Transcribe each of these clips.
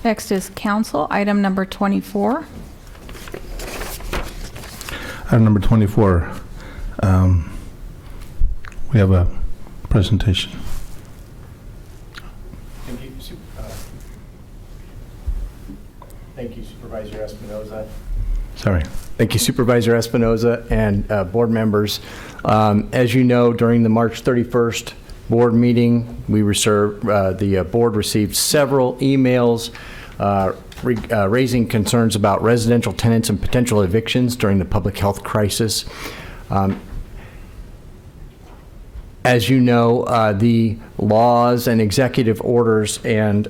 Next is council, item number 24. Item number 24, we have a presentation. Thank you, Supervisor Espinoza. Sorry. Thank you, Supervisor Espinoza and board members. As you know, during the March 31st board meeting, the board received several emails raising concerns about residential tenants and potential evictions during the public health crisis. As you know, the laws and executive orders and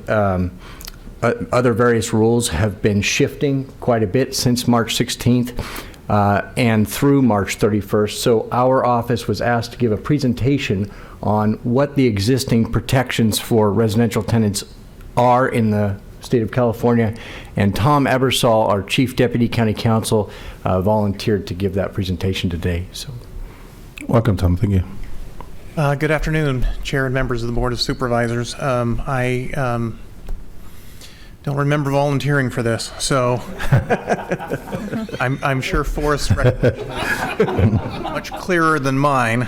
other various rules have been shifting quite a bit since March 16th and through March 31st. So our office was asked to give a presentation on what the existing protections for residential tenants are in the state of California. And Tom Ebersol, our Chief Deputy County Counsel, volunteered to give that presentation today. So, Welcome, Tom. Thank you. Good afternoon, Chair and members of the Board of Supervisors. I don't remember volunteering for this, so I'm sure Forrest's much clearer than mine.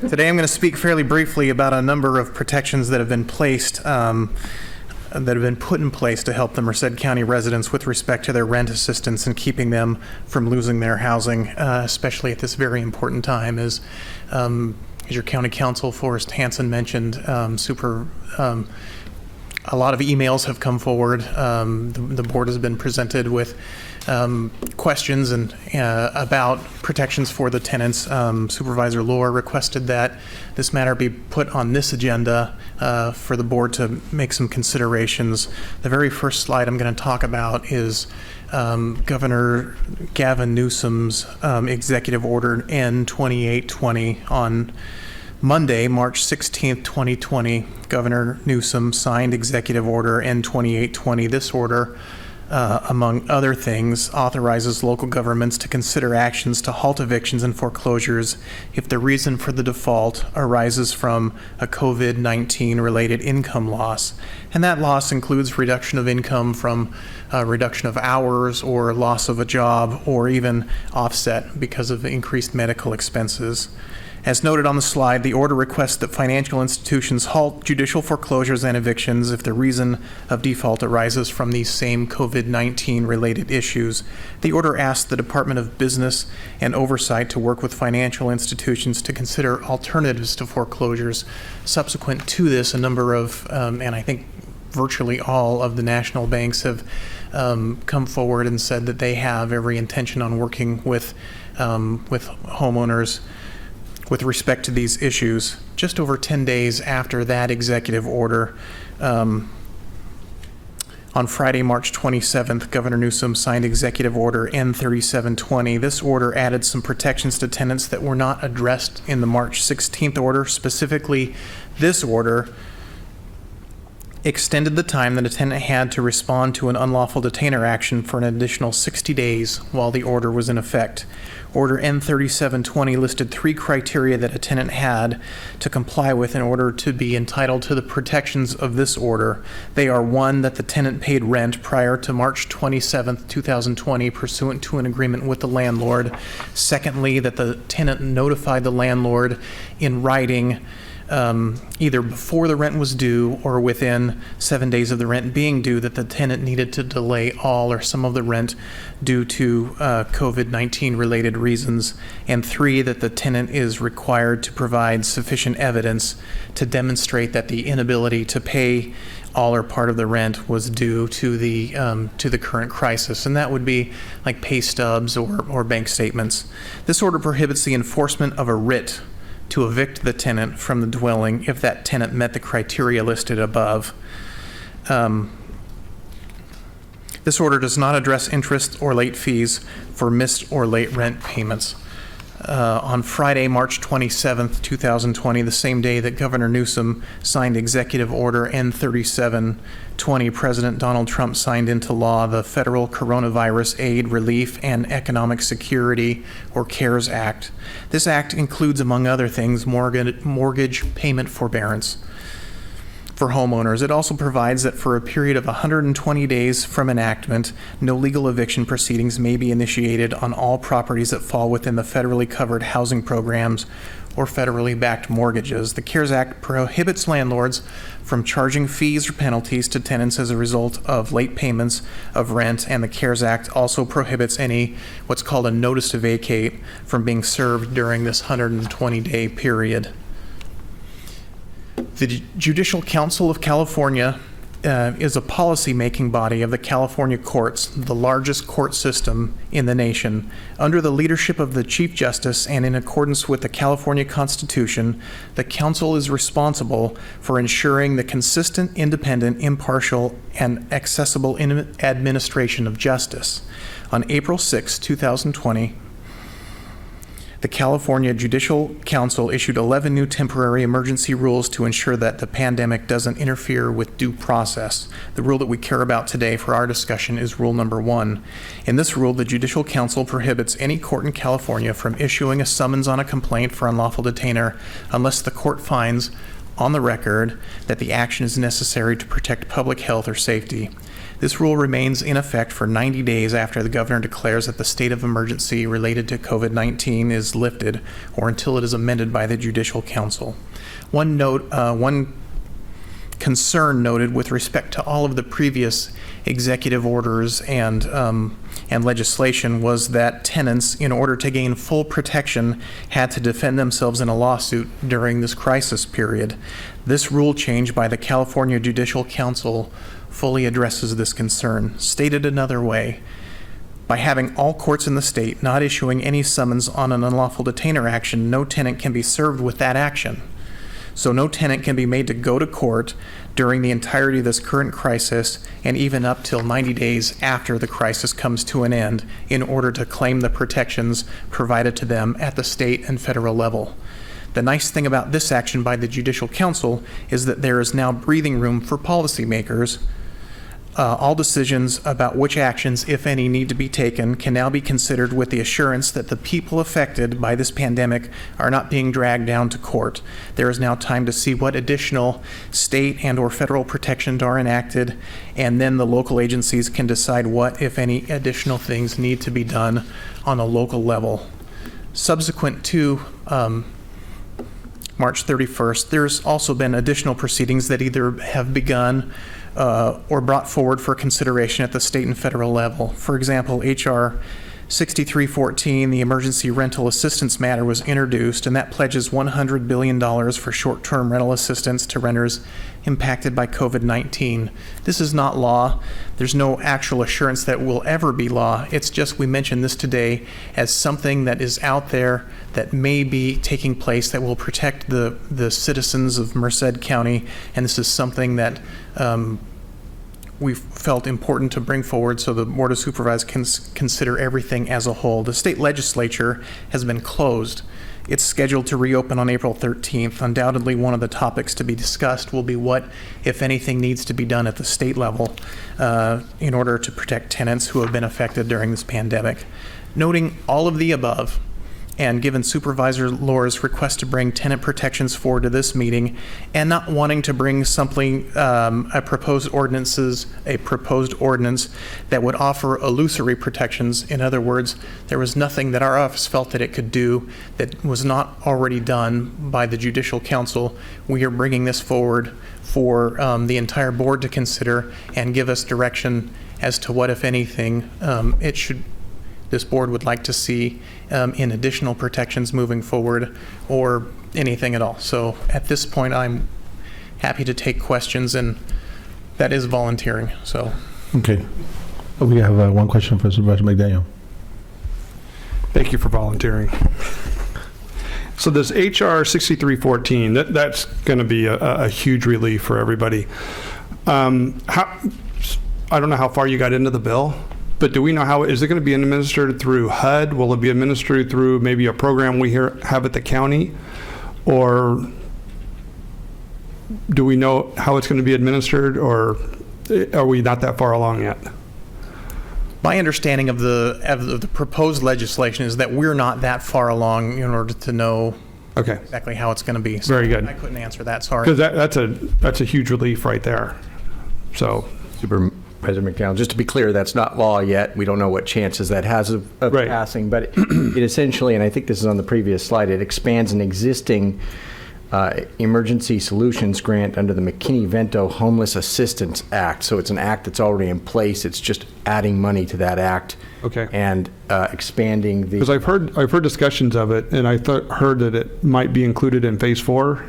Today I'm going to speak fairly briefly about a number of protections that have been placed, that have been put in place to help the Merced County residents with respect to their rent assistance and keeping them from losing their housing, especially at this very important time. As your County Counsel, Forrest Hansen, mentioned, a lot of emails have come forward. The board has been presented with questions and about protections for the tenants. Supervisor Lohr requested that this matter be put on this agenda for the board to make some considerations. The very first slide I'm going to talk about is Governor Gavin Newsom's Executive Order N-2820 on Monday, March 16th, 2020, Governor Newsom signed Executive Order N-2820. This order, among other things, authorizes local governments to consider actions to halt evictions and foreclosures if the reason for the default arises from a COVID-19 related income loss. And that loss includes reduction of income from reduction of hours or loss of a job or even offset because of increased medical expenses. As noted on the slide, the order requests that financial institutions halt judicial foreclosures and evictions if the reason of default arises from these same COVID-19 related issues. The order asks the Department of Business and Oversight to work with financial institutions to consider alternatives to foreclosures. Subsequent to this, a number of, and I think virtually all of the national banks have come forward and said that they have every intention on working with homeowners with respect to these issues. Just over 10 days after that executive order, on Friday, March 27th, Governor Newsom signed Executive Order N-3720. This order added some protections to tenants that were not addressed in the March 16th order. Specifically, this order extended the time that a tenant had to respond to an unlawful detainer action for an additional 60 days while the order was in effect. Order N-3720 listed 3 criteria that a tenant had to comply with in order to be entitled to the protections of this order. They are: 1, that the tenant paid rent prior to March 27, 2020 pursuant to an agreement with the landlord. Secondly, that the tenant notified the landlord in writing either before the rent was due or within 7 days of the rent being due that the tenant needed to delay all or some of the rent due to COVID-19 related reasons. And 3, that the tenant is required to provide sufficient evidence to demonstrate that the inability to pay all or part of the rent was due to the current crisis, and that would be like pay stubs or bank statements. This order prohibits the enforcement of a writ to evict the tenant from the dwelling if that tenant met the criteria listed above. This order does not address interest or late fees for missed or late rent payments. On Friday, March 27th, 2020, the same day that Governor Newsom signed Executive Order N-3720, President Donald Trump signed into law the Federal Coronavirus Aid, Relief, and Economic Security, or CARES Act. This act includes, among other things, mortgage payment forbearance. for homeowners. It also provides that for a period of 120 days from enactment, no legal eviction proceedings may be initiated on all properties that fall within the federally covered housing programs or federally backed mortgages. The CARES Act prohibits landlords from charging fees or penalties to tenants as a result of late payments of rent, and the CARES Act also prohibits any what's called a notice to vacate from being served during this 120-day period. The Judicial Council of California is a policy-making body of the California courts, the largest court system in the nation. Under the leadership of the Chief Justice and in accordance with the California Constitution, the council is responsible for ensuring the consistent, independent, impartial, and accessible administration of justice. On April 6, 2020, the California Judicial Council issued 11 new temporary emergency rules to ensure that the pandemic doesn't interfere with due process. The rule that we care about today for our discussion is Rule Number 1. In this rule, the Judicial Council prohibits any court in California from issuing a summons on a complaint for unlawful detainer unless the court finds on the record that the action is necessary to protect public health or safety. This rule remains in effect for 90 days after the governor declares that the state of emergency related to COVID-19 is lifted or until it is amended by the Judicial Council. One concern noted with respect to all of the previous executive orders and legislation was that tenants, in order to gain full protection, had to defend themselves in a lawsuit during this crisis period. This rule change by the California Judicial Council fully addresses this concern. Stated another way, by having all courts in the state not issuing any summons on an unlawful detainer action, no tenant can be served with that action. So no tenant can be made to go to court during the entirety of this current crisis and even up till 90 days after the crisis comes to an end in order to claim the protections provided to them at the state and federal level. The nice thing about this action by the Judicial Council is that there is now breathing room for policymakers. All decisions about which actions, if any, need to be taken can now be considered with the assurance that the people affected by this pandemic are not being dragged down to court. There is now time to see what additional state and or federal protections are enacted, and then the local agencies can decide what, if any, additional things need to be done on a local level. Subsequent to March 31st, there's also been additional proceedings that either have begun or brought forward for consideration at the state and federal level. For example, H.R. 6314, the emergency rental assistance matter, was introduced, and that pledges $100 billion for short-term rental assistance to renters impacted by COVID-19. This is not law. There's no actual assurance that will ever be law. It's just we mentioned this today as something that is out there that may be taking place that will protect the citizens of Merced County, and this is something that we felt important to bring forward so the Board of Supervisors can consider everything as a whole. The state legislature has been closed. It's scheduled to reopen on April 13th. Undoubtedly, one of the topics to be discussed will be what, if anything, needs to be done at the state level in order to protect tenants who have been affected during this pandemic. Noting all of the above, and given Supervisor Lohr's request to bring tenant protections forward to this meeting, and not wanting to bring something, a proposed ordinance that would offer illusory protections. In other words, there was nothing that our office felt that it could do that was not already done by the Judicial Council. We are bringing this forward for the entire board to consider and give us direction as to what, if anything, this board would like to see in additional protections moving forward, or anything at all. So at this point, I'm happy to take questions, and that is volunteering. So Okay. We have one question for Supervisor McDaniel. Thank you for volunteering. So this HR 6314, that's going to be a huge relief for everybody. I don't know how far you got into the bill, but do we know how, is it going to be administered through HUD? Will it be administered through maybe a program we have at the county? Or do we know how it's going to be administered, or are we not that far along yet? my understanding of the proposed legislation is that we're not that far along in order to know Okay. exactly how it's going to be. So Very good. I couldn't answer that, sorry. Because that's a huge relief right there. So, Supervisor McDowell, just to be clear, that's not law yet. We don't know what chances that has of Right. passing, but it essentially, and I think this is on the previous slide, it expands an existing emergency solutions grant under the McKinney-Vento Homeless Assistance Act. So it's an act that's already in place. It's just adding money to that act. Okay. And expanding the. because I've heard discussions of it, and I heard that it might be included in phase 4.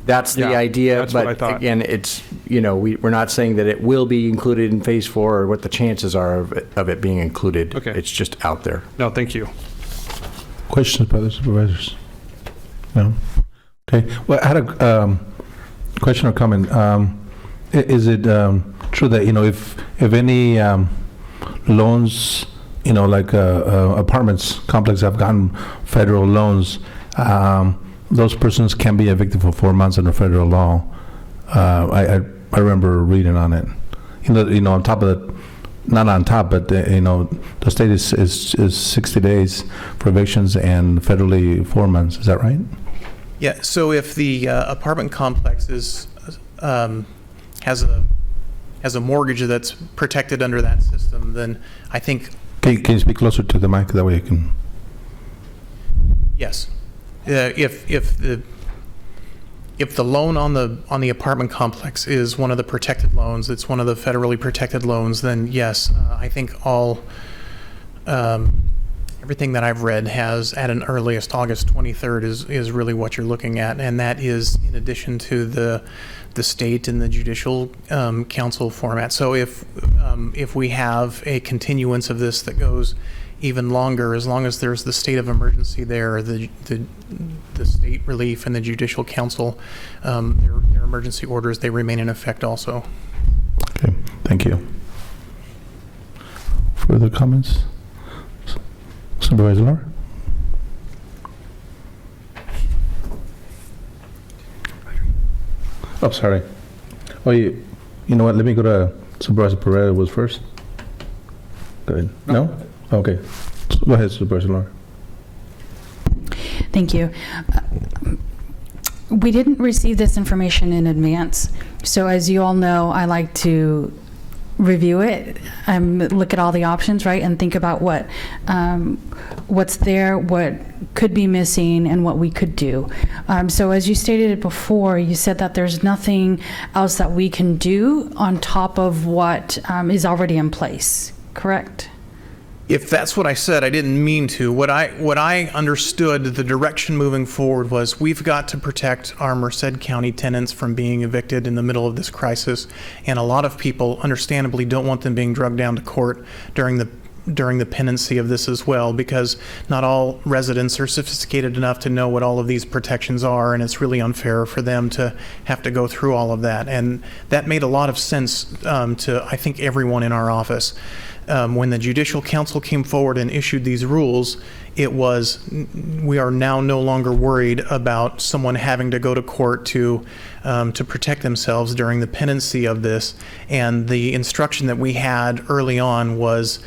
That's the Yeah, idea, that's what I but thought. again, it's, we're not saying that it will be included in phase 4 or what the chances are of it being included. Okay. It's just out there. No, thank you. Questions by the supervisors? No? Okay. Well, I had a question or comment. Is it true that, if any loans, like apartments, complex have gotten federal loans, those persons can be evicted for 4 months under federal law? I remember reading on it. On top of the, not on top, but the state is 60 days for evictions and federally 4 months. Is that right? Yeah, so if the apartment complex has a mortgage that's protected under that system, then I think, Can you speak closer to the mic? That way you can. yes. If the loan on the apartment complex is one of the protected loans, it's one of the federally protected loans, then yes, I think everything that I've read has at an earliest August 23rd is really what you're looking at, and that is in addition to the state and the judicial council format. So if we have a continuance of this that goes even longer, as long as there's the state of emergency there, the state relief and the judicial council, their emergency orders, they remain in effect also. Okay, thank you. Further comments? Supervisor Laura? Oh, sorry. Oh, you know what? Let me go to Supervisor Pereira was first. Go ahead. No? Okay. Go ahead, Supervisor Laura. Thank you. We didn't receive this information in advance, so as you all know, I like to review it, look at all the options, right, and think about what's there, what could be missing, and what we could do. So as you stated it before, you said that there's nothing else that we can do on top of what is already in place, correct? If that's what I said, I didn't mean to. What I understood, the direction moving forward was we've got to protect our Merced County tenants from being evicted in the middle of this crisis, and a lot of people, understandably, don't want them being drugged down to court during the pendency of this as well, because not all residents are sophisticated enough to know what all of these protections are, and it's really unfair for them to have to go through all of that. And that made a lot of sense to, I think, everyone in our office. When the Judicial Council came forward and issued these rules, it was, we are now no longer worried about someone having to go to court to protect themselves during the pendency of this. And the instruction that we had early on was,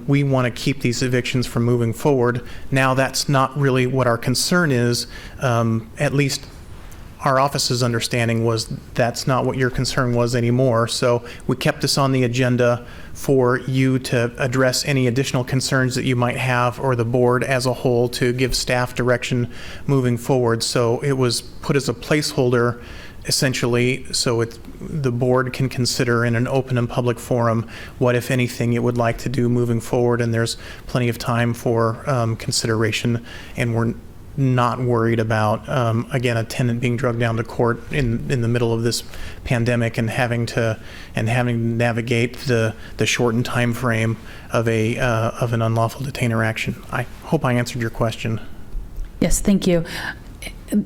we want to keep these evictions from moving forward. Now that's not really what our concern is, at least our office's understanding was that's not what your concern was anymore. So we kept this on the agenda for you to address any additional concerns that you might have, or the board as a whole to give staff direction moving forward. So it was put as a placeholder, essentially, so the board can consider in an open and public forum what, if anything, it would like to do moving forward. And there's plenty of time for consideration, and we're not worried about, again, a tenant being drugged down to court in the middle of this pandemic and having to navigate the shortened time frame of an unlawful detainer action. I hope I answered your question. Yes, thank you.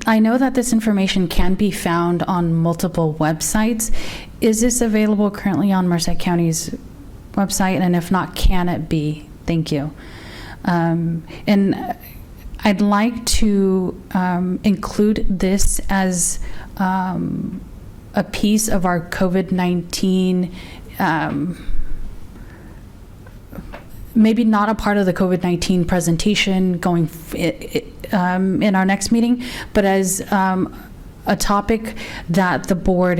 I know that this information can be found on multiple websites. Is this available currently on Merced County's website? And if not, can it be? Thank you. And I'd like to include this as a piece of our COVID-19 maybe not a part of the COVID-19 presentation going in our next meeting, but as a topic that the board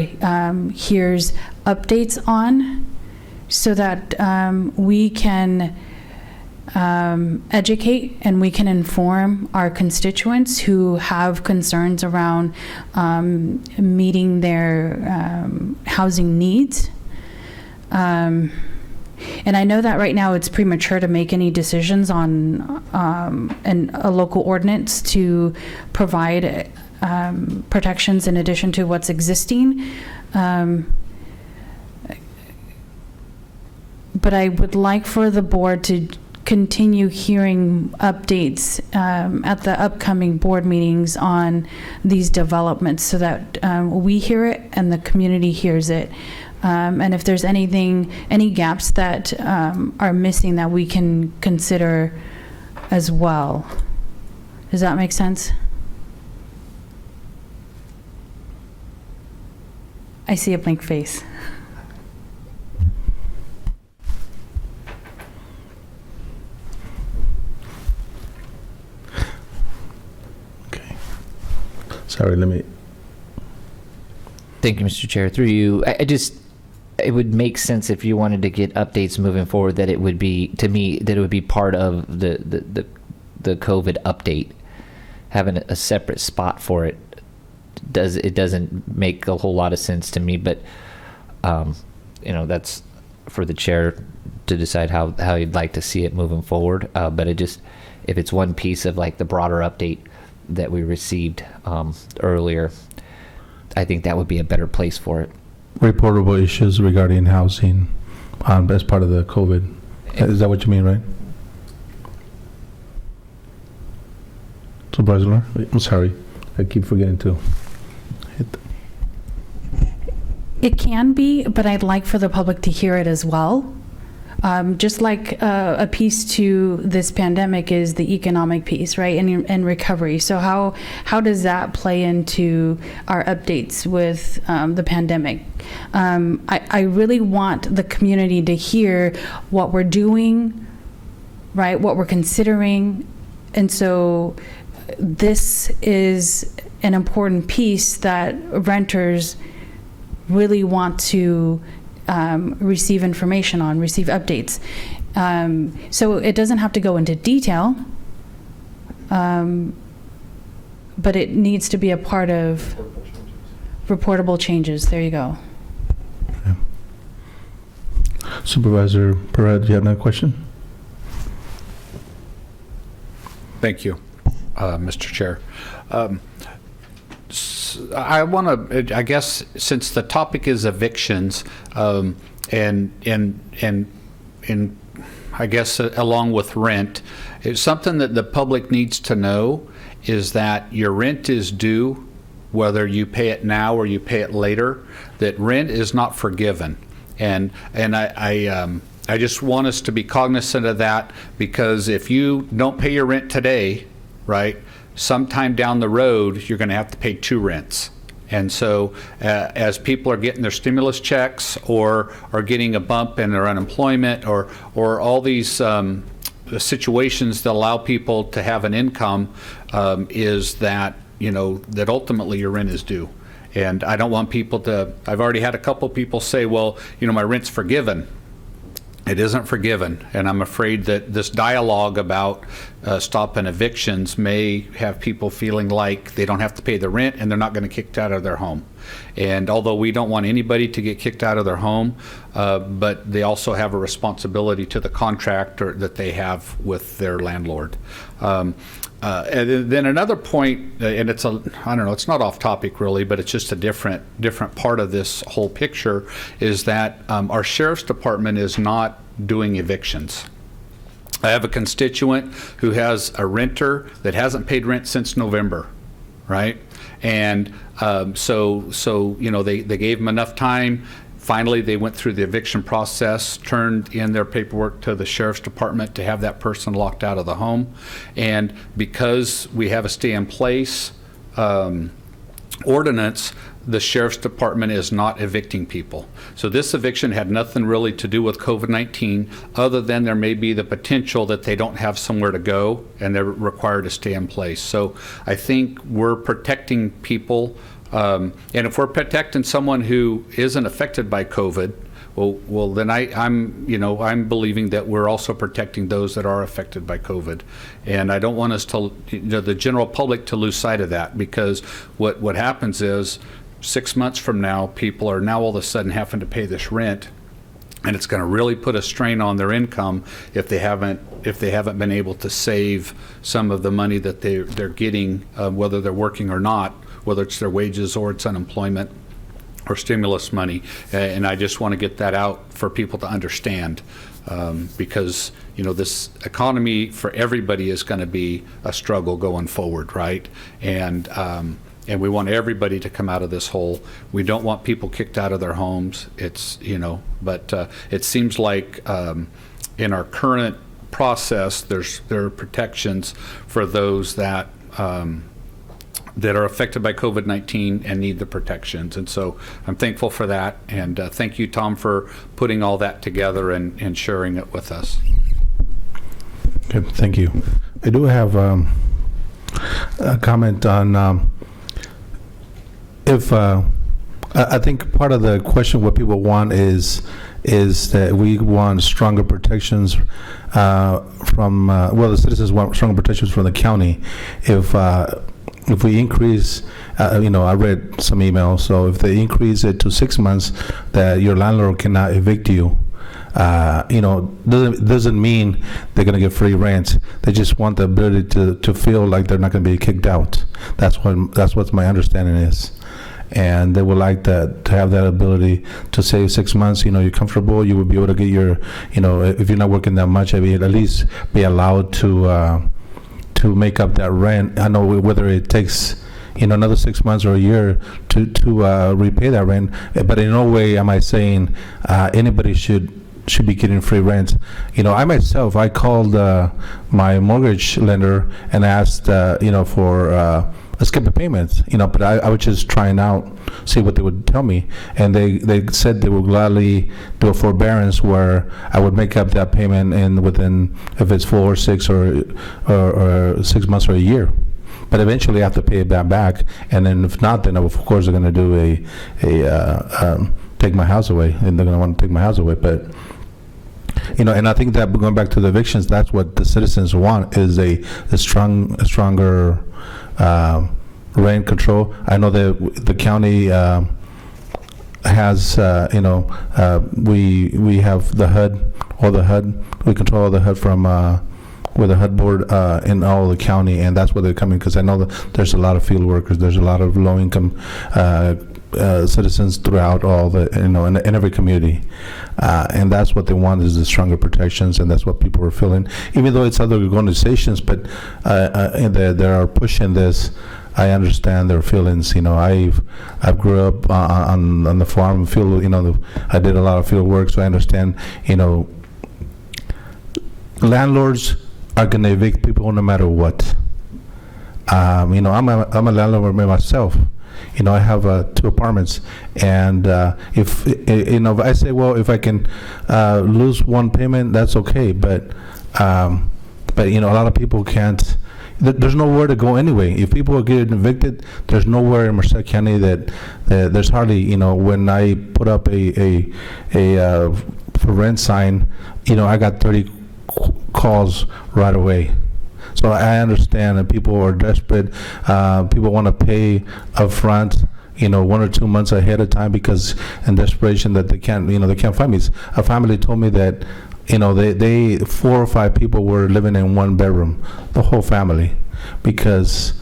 hears updates on, so that we can educate and we can inform our constituents who have concerns around meeting their housing needs. And I know that right now it's premature to make any decisions on a local ordinance to provide protections in addition to what's existing. But I would like for the board to continue hearing updates at the upcoming board meetings on these developments, so that we hear it and the community hears it. And if there's any gaps that are missing, that we can consider as well. Does that make sense? I see a blank face. Okay. Sorry, let me. Thank you, Mr. Chair. Through you, it would make sense if you wanted to get updates moving forward, that it would be, to me, that it would be part of the COVID update. Having a separate spot for it doesn't make a whole lot of sense to me, but that's for the chair to decide how you'd like to see it moving forward. But if it's one piece of like the broader update that we received earlier, I think that would be a better place for it. Reportable issues regarding housing as part of the COVID. Is that what you mean, right? Supervisor Lohr? I'm sorry. I keep forgetting to hit. It can be, but I'd like for the public to hear it as well. Just like a piece to this pandemic is the economic piece, right, and recovery. So how does that play into our updates with the pandemic? I really want the community to hear what we're doing, right, what we're considering. And so this is an important piece that renters really want to receive information on, receive updates. So it doesn't have to go into detail, but it needs to be a part of reportable changes. There you go. Okay. Supervisor Perez, do you have another question? Thank you, Mr. Chair. I want to, I guess, since the topic is evictions, and I guess along with rent, it's something that the public needs to know is that your rent is due, whether you pay it now or you pay it later. That rent is not forgiven, and I just want us to be cognizant of that, because if you don't pay your rent today, right, sometime down the road, you're going to have to pay 2 rents. And so as people are getting their stimulus checks or are getting a bump in their unemployment or all these situations that allow people to have an income, is that, that ultimately your rent is due. And I don't want people to, I've already had a couple people say, well, my rent's forgiven. It isn't forgiven, and I'm afraid that this dialogue about stopping evictions may have people feeling like they don't have to pay the rent and they're not going to get kicked out of their home. And although we don't want anybody to get kicked out of their home, but they also have a responsibility to the contractor that they have with their landlord. And then another point, and it's it's not off topic really, but it's just a different part of this whole picture, is that our sheriff's department is not doing evictions. I have a constituent who has a renter that hasn't paid rent since November, right? And so they gave him enough time. Finally, they went through the eviction process, turned in their paperwork to the sheriff's department to have that person locked out of the home. And because we have a stay in place ordinance, the sheriff's department is not evicting people. So this eviction had nothing really to do with COVID-19, other than there may be the potential that they don't have somewhere to go and they're required to stay in place. So I think we're protecting people, and if we're protecting someone who isn't affected by COVID, well, then I'm believing that we're also protecting those that are affected by COVID, and I don't want us to, the general public, to lose sight of that, because what happens is 6 months from now, people are now all of a sudden having to pay this rent, and it's going to really put a strain on their income if they haven't been able to save some of the money that they're getting, whether they're working or not, whether it's their wages or it's unemployment or stimulus money. And I just want to get that out for people to understand, because this economy for everybody is going to be a struggle going forward, right? And we want everybody to come out of this hole. We don't want people kicked out of their homes. But it seems like in our current process, there are protections for those that are affected by COVID-19 and need the protections. And so I'm thankful for that. And thank you, Tom, for putting all that together and sharing it with us. Okay, thank you. I do have a comment on if I think part of the question what people want is that we want stronger protections from the citizens want stronger protections from the county. If we increase, I read some emails, so if they increase it to 6 months, that your landlord cannot evict you, doesn't mean they're going to get free rent. They just want the ability to feel like they're not going to be kicked out. That's what my understanding is. And they would like to have that ability to save 6 months. You're comfortable. You would be able to get your, if you're not working that much, at least be allowed to make up that rent. I know whether it takes another 6 months or a year to repay that rent, but in no way am I saying anybody should be getting free rent. I called my mortgage lender and asked for a skip a payment, but I was just trying out, see what they would tell me, and they said they would gladly do a forbearance where I would make up that payment within, if it's 4 or 6 or 6 months or a year. But eventually I have to pay that back, and then if not, then of course they're going to do a take my house away, and they're going to want to take my house away. But and I think that going back to the evictions, that's what the citizens want, is a stronger rent control. I know that the county has, we have the HUD, we control all the HUD from with the HUD board in all the county, and that's where they're coming, because I know that there's a lot of field workers, there's a lot of low-income citizens throughout all the, in every community, and that's what they want, is the stronger protections, and that's what people are feeling. Even though it's other organizations, but they are pushing this. I understand their feelings. I've grew up on the farm field. I did a lot of field work, so I understand. Landlords are going to evict people no matter what. I'm a landlord myself. I have 2 apartments, and if I say, well, if I can lose one payment, that's okay. But a lot of people can't. There's nowhere to go anyway. If people are getting evicted, there's nowhere in Merced County that there's hardly. When I put up a for rent sign, I got 30 calls right away. So I understand that people are desperate. People want to pay up front, 1 or 2 months ahead of time, because in desperation that they can't find me. A family told me that, they 4 or 5 people were living in 1 bedroom, the whole family, because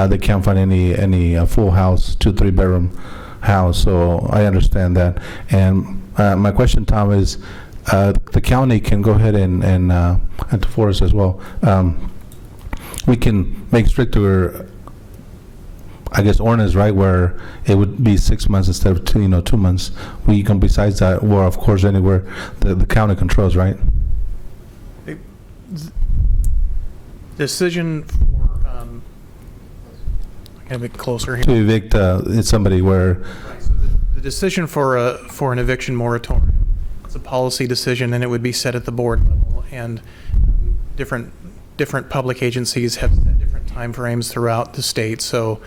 they can't find any full house, 2-3 bedroom house. So I understand that. And my question, Tom, is the county can go ahead and to Forest as well. We can make stricter, I guess, ordinance, right, where it would be 6 months instead of 2 months. We can, besides that, or of course anywhere the county controls, right? Decision for a bit closer here. To evict somebody where, Right, so the decision for an eviction moratorium, it's a policy decision, and it would be set at the board level. And different public agencies have set different timeframes throughout the state. So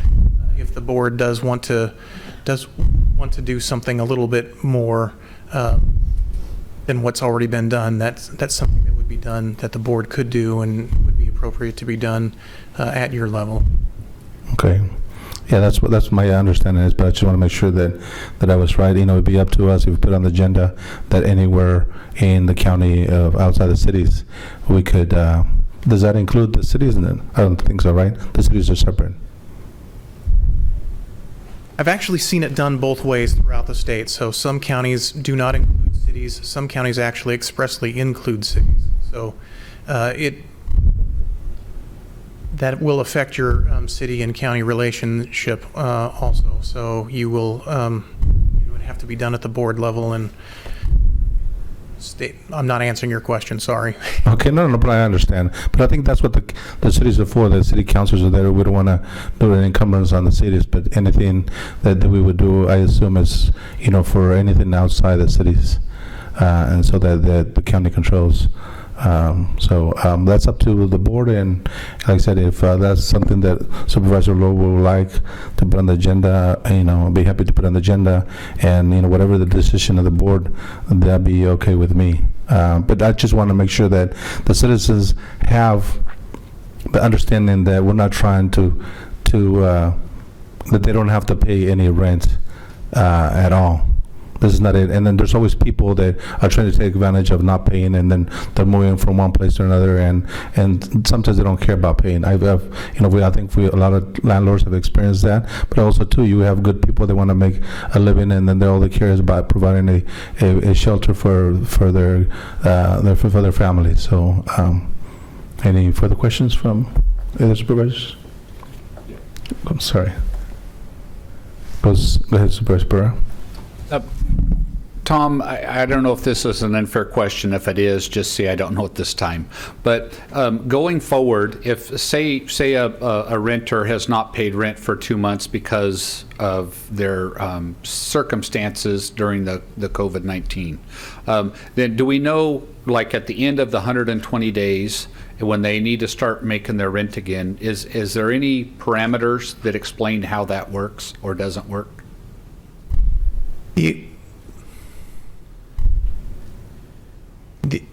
if the board does want to do something a little bit more than what's already been done, that's something that would be done, that the board could do and would be appropriate to be done at your level. okay. Yeah, that's my understanding is, but I just want to make sure that I was right. You know, it'd be up to us if we put on the agenda that anywhere in the county outside the cities, we could, does that include the cities? I don't think so, right? The cities are separate. I've actually seen it done both ways throughout the state. So some counties do not include cities. Some counties actually expressly include cities. So that will affect your city and county relationship also. So you will it would have to be done at the board level and state. I'm not answering your question, sorry. Okay, no, but I understand. But I think that's what the cities are for. The city councils are there. We don't want to do an encumbrance on the cities, but anything that we would do, I assume, is, you know, for anything outside the cities, and so that the county controls. So that's up to the board, and like I said, if that's something that Supervisor Lowe would like to put on the agenda, you know, I'll be happy to put on the agenda, and, you know, whatever the decision of the board, that'd be okay with me. But I just want to make sure that the citizens have the understanding that we're not trying to that they don't have to pay any rent at all. This is not it. And then there's always people that are trying to take advantage of not paying, and then they're moving from one place to another, and sometimes they don't care about paying. I think a lot of landlords have experienced that, but also too, you have good people that want to make a living, and then all they care is about providing a shelter for their family. So, any further questions from the supervisors? I'm sorry. Go ahead, Supervisor Burra. Tom, I don't know if this is an unfair question. If it is, just say I don't know at this time. But going forward, if say a renter has not paid rent for 2 months because of their circumstances during the COVID-19, then do we know, like at the end of the 120 days, when they need to start making their rent again, is there any parameters that explain how that works or doesn't work?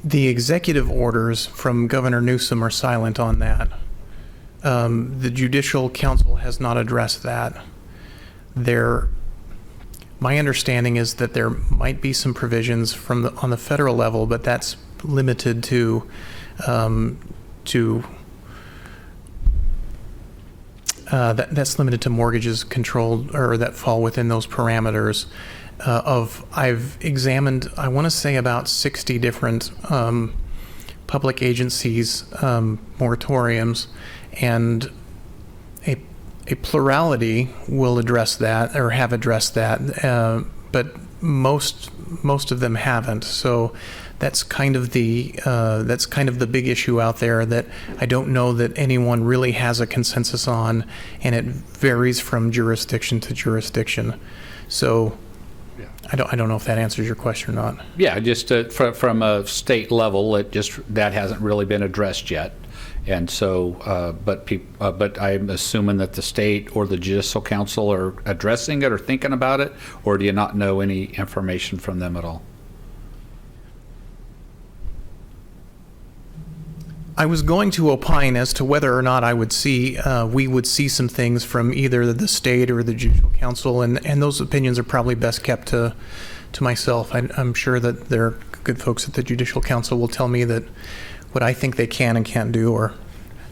The executive orders from Governor Newsom are silent on that. The Judicial Council has not addressed that. My understanding is that there might be some provisions on the federal level, but that's limited to that's limited to mortgages controlled or that fall within those parameters. I've examined, I want to say, about 60 different public agencies moratoriums, and a plurality will address that or have addressed that, but most of them haven't. So that's kind of the big issue out there that I don't know that anyone really has a consensus on, and it varies from jurisdiction to jurisdiction. So I don't know if that answers your question or not. Yeah, just from a state level, that hasn't really been addressed yet, and so but I'm assuming that the state or the Judicial Council are addressing it or thinking about it, or do you not know any information from them at all? I was going to opine as to whether or not we would see some things from either the state or the Judicial Council, and those opinions are probably best kept to myself. I'm sure that there are good folks at the Judicial Council will tell me that what I think they can and can't do, or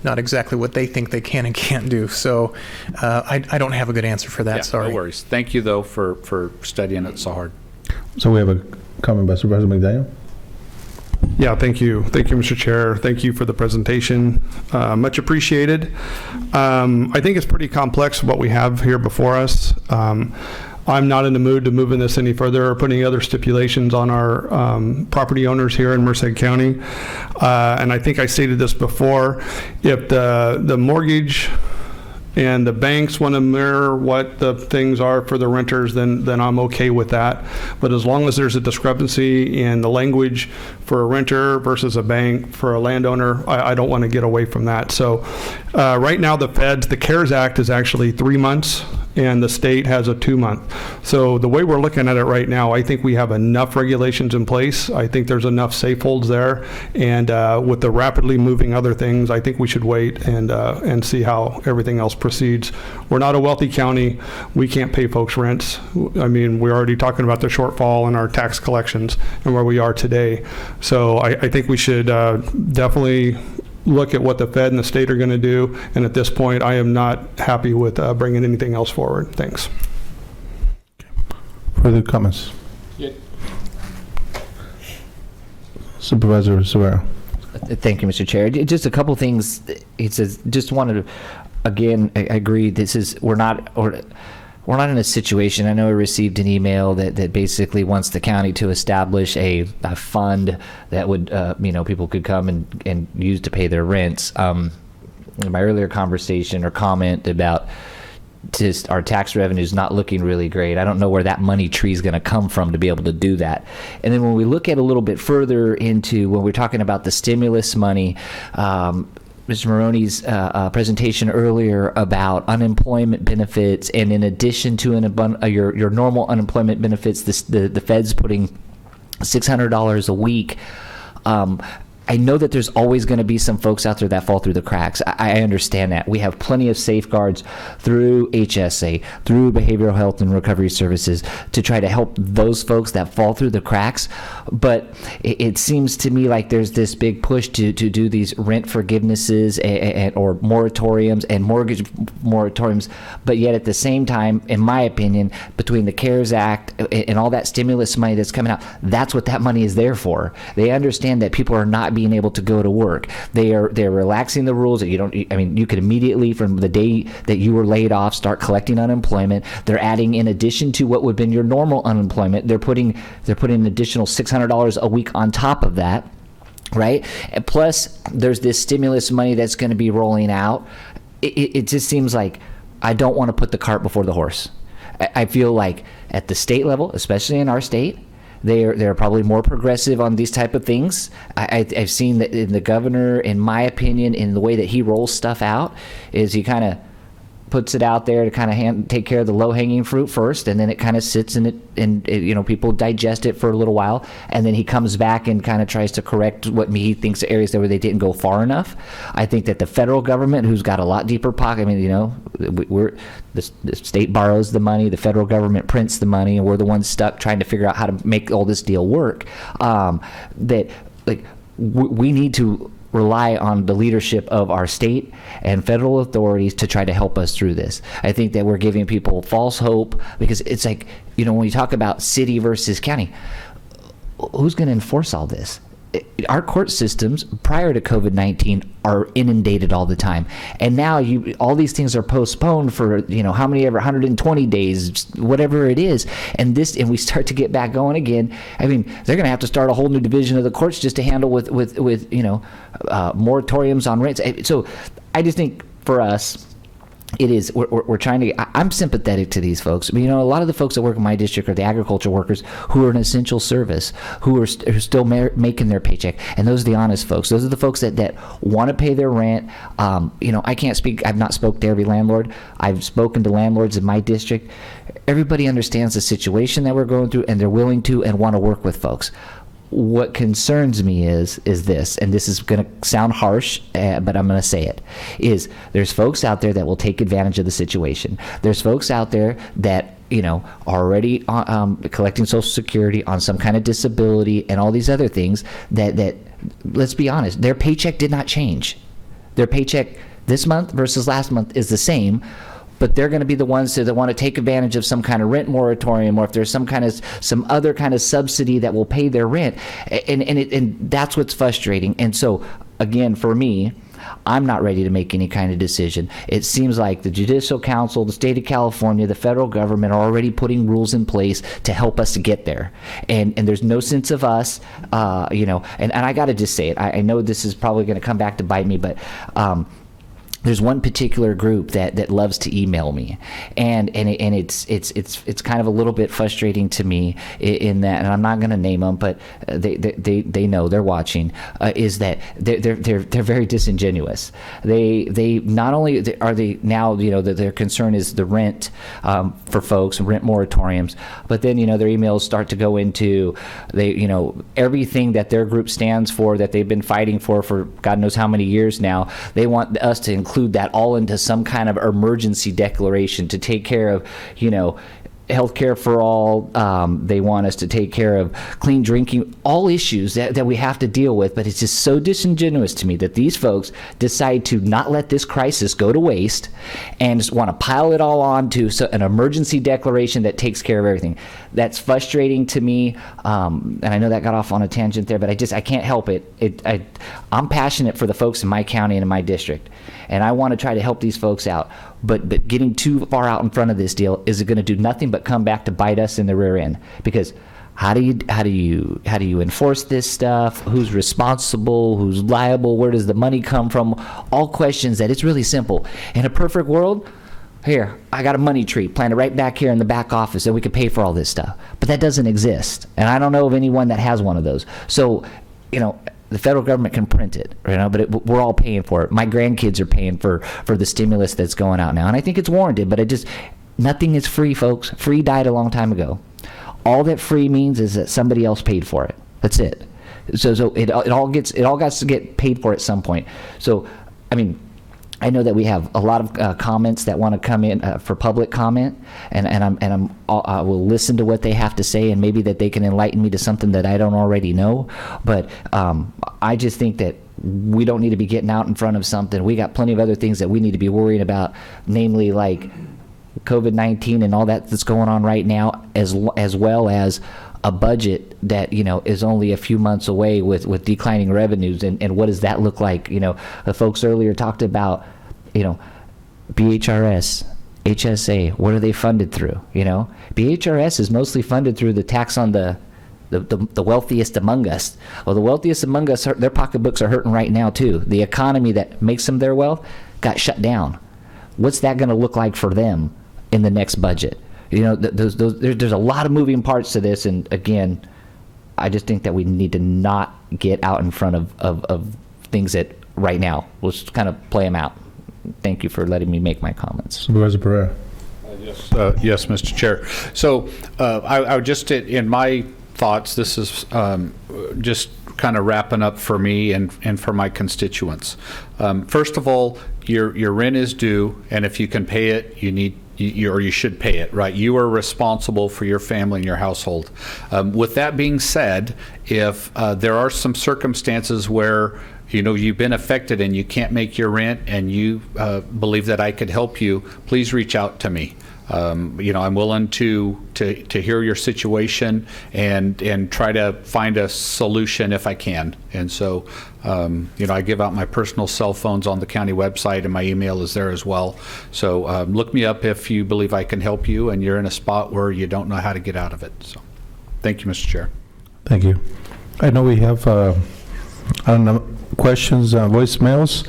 not exactly what they think they can and can't do. So I don't have a good answer for that, sorry. No worries. Thank you, though, for studying it so hard. So we have a comment by Supervisor McDaniel. Yeah, thank you. Thank you, Mr. Chair. Thank you for the presentation. Much appreciated. I think it's pretty complex what we have here before us. I'm not in the mood to move in this any further or put any other stipulations on our property owners here in Merced County. And I think I stated this before. If the mortgage and the banks want to mirror what the things are for the renters, then I'm okay with that. But as long as there's a discrepancy in the language for a renter versus a bank for a landowner, I don't want to get away from that. So right now the CARES Act is actually 3 months, and the state has a 2-month. So the way we're looking at it right now, I think we have enough regulations in place. I think there's enough safe holds there. And with the rapidly moving other things, I think we should wait and see how everything else proceeds. We're not a wealthy county. We can't pay folks rents. I mean, we're already talking about the shortfall in our tax collections and where we are today. So I think we should definitely look at what the Fed and the state are going to do. And at this point, I am not happy with bringing anything else forward. Thanks. Further comments? Yeah. Supervisor Severo. Thank you, Mr. Chair. Just a couple things. He says, just wanted to, again, I agree, we're not in a situation. I know I received an email that basically wants the county to establish a fund that would, people could come and use to pay their rents. In my earlier conversation or comment about just our tax revenues not looking really great, I don't know where that money tree is going to come from to be able to do that. And then when we look at a little bit further into when we're talking about the stimulus money, Mr. Maroney's presentation earlier about unemployment benefits, and in addition to your normal unemployment benefits, the Fed's putting $600 a week. I know that there's always going to be some folks out there that fall through the cracks. I understand that. We have plenty of safeguards through HSA, through Behavioral Health and Recovery Services to try to help those folks that fall through the cracks. But it seems to me like there's this big push to do these rent forgivenesses or moratoriums and mortgage moratoriums. But yet at the same time, in my opinion, between the CARES Act and all that stimulus money that's coming out, that's what that money is there for. They understand that people are not being able to go to work. They're relaxing the rules that you could immediately from the day that you were laid off start collecting unemployment. They're adding, in addition to what would have been your normal unemployment, they're putting an additional $600 a week on top of that, right? And plus there's this stimulus money that's going to be rolling out. It just seems like I don't want to put the cart before the horse. I feel like at the state level, especially in our state, they're probably more progressive on these type of things. I've seen that in the governor, in my opinion, in the way that he rolls stuff out, is he kind of puts it out there to kind of take care of the low-hanging fruit first, and then it kind of sits in it, and people digest it for a little while, and then he comes back and kind of tries to correct what he thinks are areas where they didn't go far enough. I think that the federal government, who's got a lot deeper pocket, the state borrows the money, the federal government prints the money, and we're the ones stuck trying to figure out how to make all this deal work. We need to rely on the leadership of our state and federal authorities to try to help us through this. I think that we're giving people false hope, because it's like, when you talk about city versus county, who's going to enforce all this? Our court systems prior to COVID-19 are inundated all the time, and now all these things are postponed for how many ever 120 days, whatever it is, and we start to get back going again. I mean, they're going to have to start a whole new division of the courts just to handle with moratoriums on rents. So I just think for us, it is, we're trying to, I'm sympathetic to these folks. A lot of the folks that work in my district are the agriculture workers who are an essential service, who are still making their paycheck. And those are the honest folks. Those are the folks that want to pay their rent. I can't speak, I've not spoken to every landlord. I've spoken to landlords in my district. Everybody understands the situation that we're going through, and they're willing to and want to work with folks. What concerns me is this, and this is going to sound harsh, but I'm going to say it, is there's folks out there that will take advantage of the situation. There's folks out there that, are already collecting Social Security on some kind of disability and all these other things that, let's be honest, their paycheck did not change. Their paycheck this month versus last month is the same, but they're going to be the ones that want to take advantage of some kind of rent moratorium, or if there's some other kind of subsidy that will pay their rent, and that's what's frustrating. And so, again, for me, I'm not ready to make any kind of decision. It seems like the Judicial Council, the state of California, the federal government are already putting rules in place to help us to get there, and there's no sense of us, and I got to just say it. I know this is probably going to come back to bite me, but there's one particular group that loves to email me, and it's kind of a little bit frustrating to me in that, and I'm not going to name them, but they know, they're watching. Is that they're very disingenuous. They not only are they now, that their concern is the rent for folks, rent moratoriums, but then their emails start to go into everything that their group stands for, that they've been fighting for God knows how many years now. They want us to include that all into some kind of emergency declaration to take care of, healthcare for all. They want us to take care of clean drinking, all issues that we have to deal with. But it's just so disingenuous to me that these folks decide to not let this crisis go to waste and just want to pile it all onto an emergency declaration that takes care of everything. That's frustrating to me. And I know that got off on a tangent there, but I can't help it. I'm passionate for the folks in my county and in my district, and I want to try to help these folks out. But getting too far out in front of this deal is going to do nothing but come back to bite us in the rear end. Because how do you enforce this stuff? Who's responsible? Who's liable? Where does the money come from? All questions that it's really simple. In a perfect world, here, I got a money tree planted right back here in the back office that we could pay for all this stuff. But that doesn't exist. And I don't know of anyone that has one of those. So, the federal government can print it, but we're all paying for it. My grandkids are paying for the stimulus that's going out now. And I think it's warranted, but nothing is free, folks. Free died a long time ago. All that free means is that somebody else paid for it. That's it. So it all got to get paid for at some point. So, I know that we have a lot of comments that want to come in for public comment, and I will listen to what they have to say, and maybe that they can enlighten me to something that I don't already know. But I just think that we don't need to be getting out in front of something. We got plenty of other things that we need to be worrying about, namely like COVID-19 and all that's going on right now, as well as a budget that is only a few months away with declining revenues, and what does that look like? The folks earlier talked about BHRS, HSA. What are they funded through? BHRS is mostly funded through the tax on the wealthiest among us. Well, the wealthiest among us, their pocketbooks are hurting right now too. The economy that makes them their wealth got shut down. What's that going to look like for them in the next budget? There's a lot of moving parts to this, and again, I just think that we need to not get out in front of things that right now. We'll just kind of play them out. Thank you for letting me make my comments. Supervisor Pereira. Yes, Mr. Chair. So I would just, in my thoughts, this is just kind of wrapping up for me and for my constituents. First of all, your rent is due, and if you can pay it, you should pay it, right? You are responsible for your family and your household. With that being said, if there are some circumstances where you've been affected and you can't make your rent, and you believe that I could help you, please reach out to me. I'm willing to hear your situation and try to find a solution if I can. And so, I give out my personal cell phones on the county website, and my email is there as well. So look me up if you believe I can help you and you're in a spot where you don't know how to get out of it. So thank you, Mr. Chair. Thank you. I know we have questions, voicemails.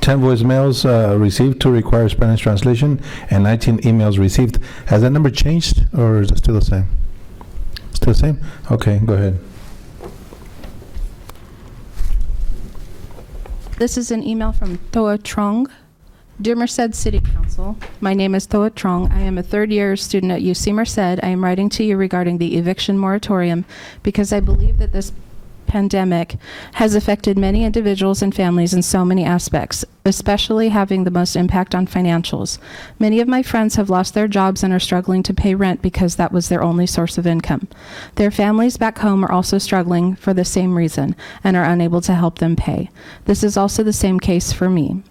10 voicemails received, 2 require Spanish translation, and 19 emails received. Has that number changed, or is it still the same? Still the same? Okay, go ahead. This is an email from Toa Trong. Dear Merced City Council, my name is Toa Trong. I am a third-year student at UC Merced. I am writing to you regarding the eviction moratorium because I believe that this pandemic has affected many individuals and families in so many aspects, especially having the most impact on financials. Many of my friends have lost their jobs and are struggling to pay rent because that was their only source of income. Their families back home are also struggling for the same reason and are unable to help them pay. This is also the same case for me.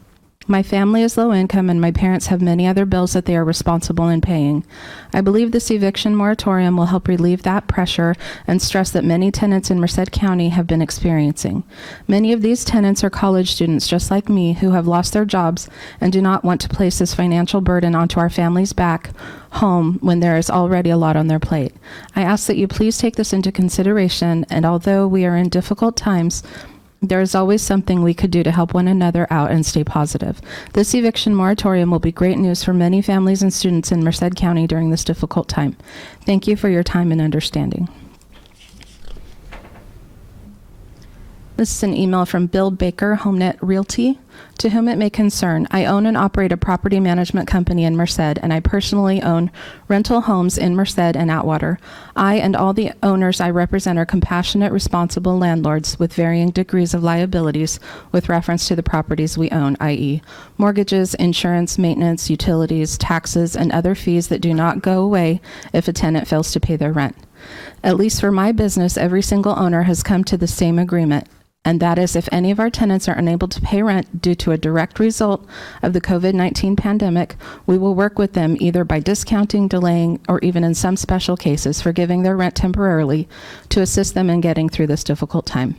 My family is low income and my parents have many other bills that they are responsible in paying. I believe this eviction moratorium will help relieve that pressure and stress that many tenants in Merced County have been experiencing. Many of these tenants are college students just like me who have lost their jobs and do not want to place this financial burden onto our families back home when there is already a lot on their plate. I ask that you please take this into consideration, and although we are in difficult times, There is always something we could do to help one another out and stay positive. This eviction moratorium will be great news for many families and students in Merced County during this difficult time. Thank you for your time and understanding. This is an email from Bill Baker, HomeNet Realty. To whom it may concern, I own and operate a property management company in Merced, and I personally own rental homes in Merced and Atwater. I and all the owners I represent are compassionate, responsible landlords with varying degrees of liabilities with reference to the properties we own, i.e., mortgages, insurance, maintenance, utilities, taxes, and other fees that do not go away if a tenant fails to pay their rent. At least for my business, every single owner has come to the same agreement, and that is if any of our tenants are unable to pay rent due to a direct result of the COVID-19 pandemic, we will work with them either by discounting, delaying, or even in some special cases, forgiving their rent temporarily to assist them in getting through this difficult time.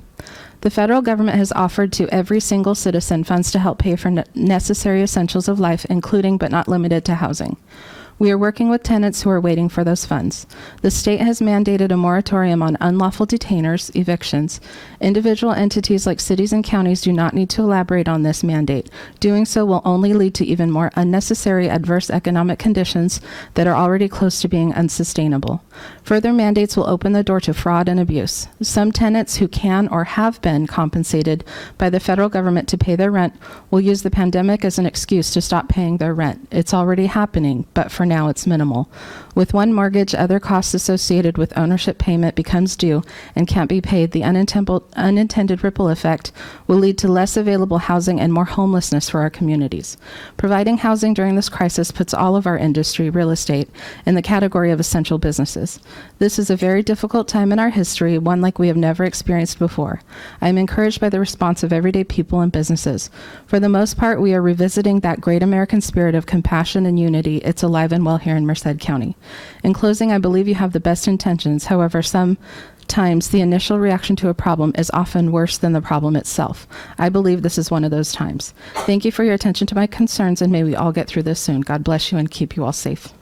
The federal government has offered to every single citizen funds to help pay for necessary essentials of life, including but not limited to housing. We are working with tenants who are waiting for those funds. The state has mandated a moratorium on unlawful detainers, evictions. Individual entities like cities and counties do not need to elaborate on this mandate. Doing so will only lead to even more unnecessary adverse economic conditions that are already close to being unsustainable. Further mandates will open the door to fraud and abuse. Some tenants who can or have been compensated by the federal government to pay their rent will use the pandemic as an excuse to stop paying their rent. It's already happening, but for now it's minimal. With one mortgage, other costs associated with ownership payment becomes due and can't be paid. The unintended ripple effect will lead to less available housing and more homelessness for our communities. Providing housing during this crisis puts all of our industry, real estate, in the category of essential businesses. This is a very difficult time in our history, one like we have never experienced before. I am encouraged by the response of everyday people and businesses. For the most part, we are revisiting that great American spirit of compassion and unity. It's alive and well here in Merced County. In closing, I believe you have the best intentions. However, sometimes the initial reaction to a problem is often worse than the problem itself. I believe this is one of those times. Thank you for your attention to my concerns, and may we all get through this soon. God bless you and keep you all safe.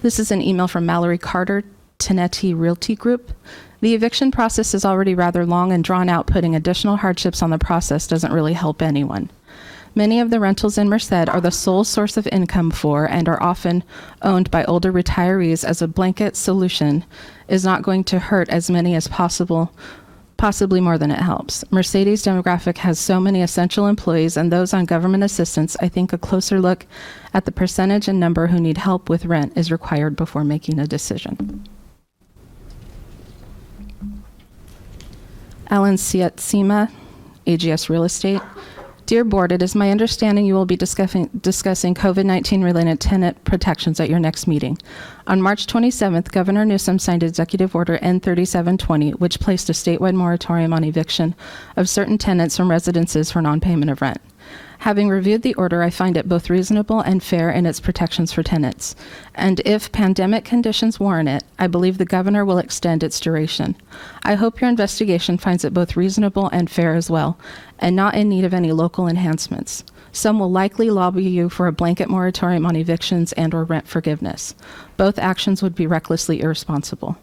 This is an email from Mallory Carter, Tenant Realty Group. The eviction process is already rather long and drawn out. Putting additional hardships on the process doesn't really help anyone. Many of the rentals in Merced are the sole source of income for and are often owned by older retirees. As a blanket solution is not going to hurt as many as possible, possibly more than it helps. Mercedes demographic has so many essential employees and those on government assistance. I think a closer look at the percentage and number who need help with rent is required before making a decision. Alan Siatsima, AGS Real Estate. Dear Board, it is my understanding you will be discussing COVID-19 related tenant protections at your next meeting. On March 27th, Governor Newsom signed Executive Order N3720, which placed a statewide moratorium on eviction of certain tenants from residences for non-payment of rent. Having reviewed the order, I find it both reasonable and fair in its protections for tenants. And if pandemic conditions warrant it, I believe the governor will extend its duration. I hope your investigation finds it both reasonable and fair as well, and not in need of any local enhancements. Some will likely lobby you for a blanket moratorium on evictions and/or rent forgiveness. Both actions would be recklessly irresponsible.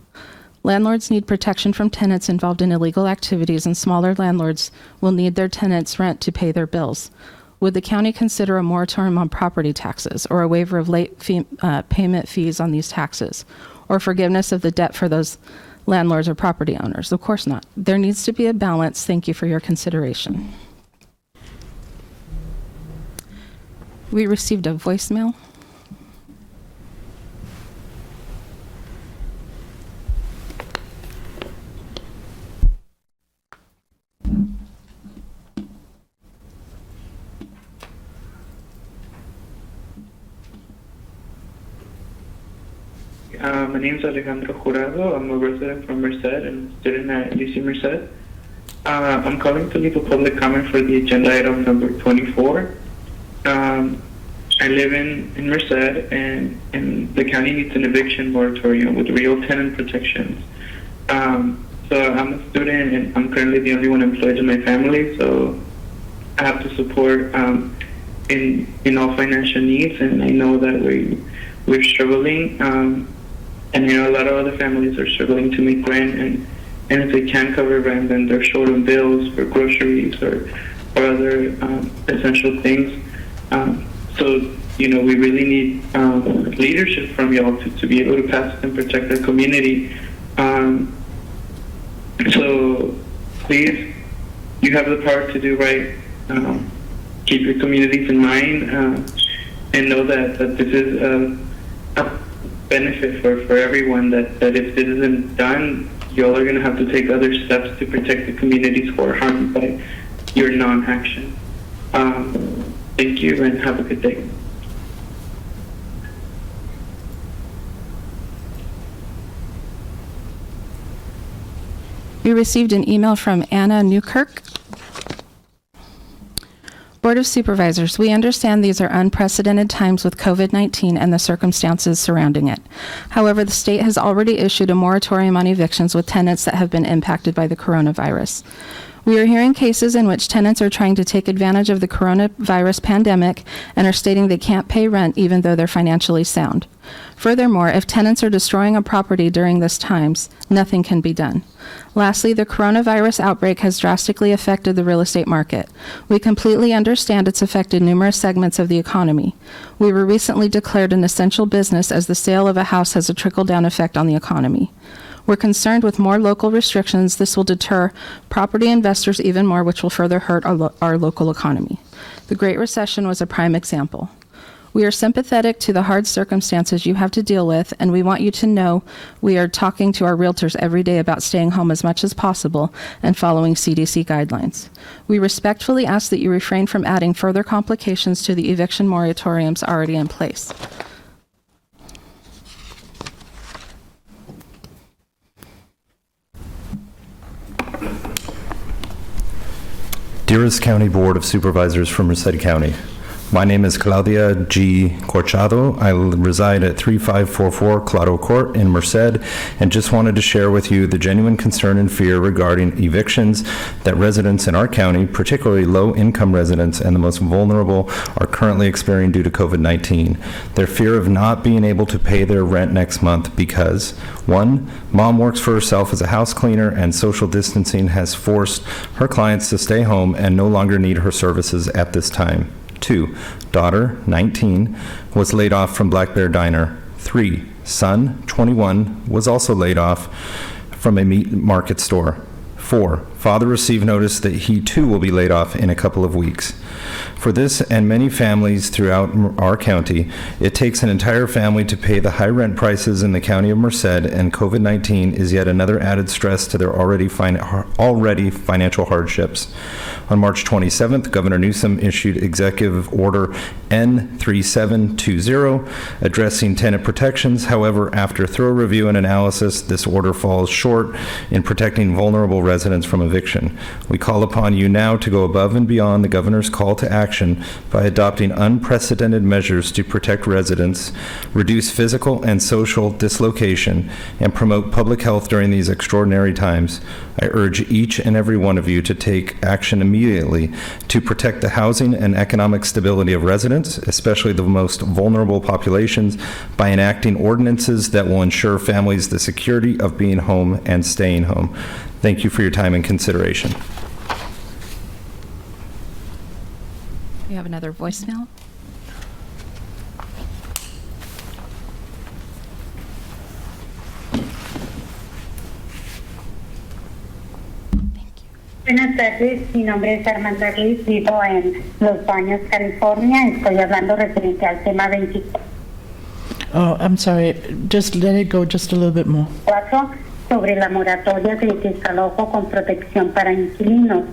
Landlords need protection from tenants involved in illegal activities, and smaller landlords will need their tenants' rent to pay their bills. Would the county consider a moratorium on property taxes or a waiver of late payment fees on these taxes, or forgiveness of the debt for those landlords or property owners? Of course not. There needs to be a balance. Thank you for your consideration. We received a voicemail. My name is Alejandro Jurado. I'm a resident from Merced and a student at UC Merced. I'm calling to leave a public comment for the agenda item number 24. I live in Merced, and the county needs an eviction moratorium with real tenant protections. So I'm a student, and I'm currently the only one employed in my family, so I have to support in all financial needs, and I know that we're struggling. And a lot of other families are struggling to make rent, and if they can't cover rent, then they're short on bills for groceries or other essential things. So, we really need leadership from y'all to be able to pass and protect our community. So please, you have the power to do right. Keep your communities in mind, and know that this is a benefit for everyone, that if this isn't done, y'all are going to have to take other steps to protect the communities who are harmed by your non-action. Thank you, and have a good day. We received an email from Anna Newkirk. Board of Supervisors, we understand these are unprecedented times with COVID-19 and the circumstances surrounding it. However, the state has already issued a moratorium on evictions with tenants that have been impacted by the coronavirus. We are hearing cases in which tenants are trying to take advantage of the coronavirus pandemic and are stating they can't pay rent even though they're financially sound. Furthermore, if tenants are destroying a property during these times, nothing can be done. Lastly, the coronavirus outbreak has drastically affected the real estate market. We completely understand it's affected numerous segments of the economy. We were recently declared an essential business as the sale of a house has a trickle-down effect on the economy. We're concerned with more local restrictions. This will deter property investors even more, which will further hurt our local economy. The Great Recession was a prime example. We are sympathetic to the hard circumstances you have to deal with, and we want you to know we are talking to our realtors every day about staying home as much as possible and following CDC guidelines. We respectfully ask that you refrain from adding further complications to the eviction moratoriums already in place. Dearest County Board of Supervisors from Merced County, my name is Claudia G. Corchado. I reside at 3544 Claro Court in Merced, and just wanted to share with you the genuine concern and fear regarding evictions that residents in our county, particularly low-income residents and the most vulnerable, are currently experiencing due to COVID-19. Their fear of not being able to pay their rent next month because, 1, mom works for herself as a house cleaner and social distancing has forced her clients to stay home and no longer need her services at this time. 2, daughter, 19, was laid off from Black Bear Diner. 3, son, 21, was also laid off from a meat market store. 4, father received notice that he too will be laid off in a couple of weeks. For this and many families throughout our county, it takes an entire family to pay the high rent prices in the county of Merced, and COVID-19 is yet another added stress to their already financial hardships. On March 27th, Governor Newsom issued Executive Order N3720 addressing tenant protections. However, after thorough review and analysis, this order falls short in protecting vulnerable residents from eviction. We call upon you now to go above and beyond the governor's call to action by adopting unprecedented measures to protect residents, reduce physical and social dislocation, and promote public health during these extraordinary times. I urge each and every one of you to take action immediately to protect the housing and economic stability of residents, especially the most vulnerable populations, by enacting ordinances that will ensure families the security of being home and staying home. Thank you for your time and consideration. We have another voicemail. Buenas tardes, mi nombre es Armanda Ruiz, vivo en Los Baños, California. Estoy hablando referente al tema 24 Oh, I'm sorry. Just let it go just a little bit more. sobre la moratoria de desalojo con protección para inquilinos.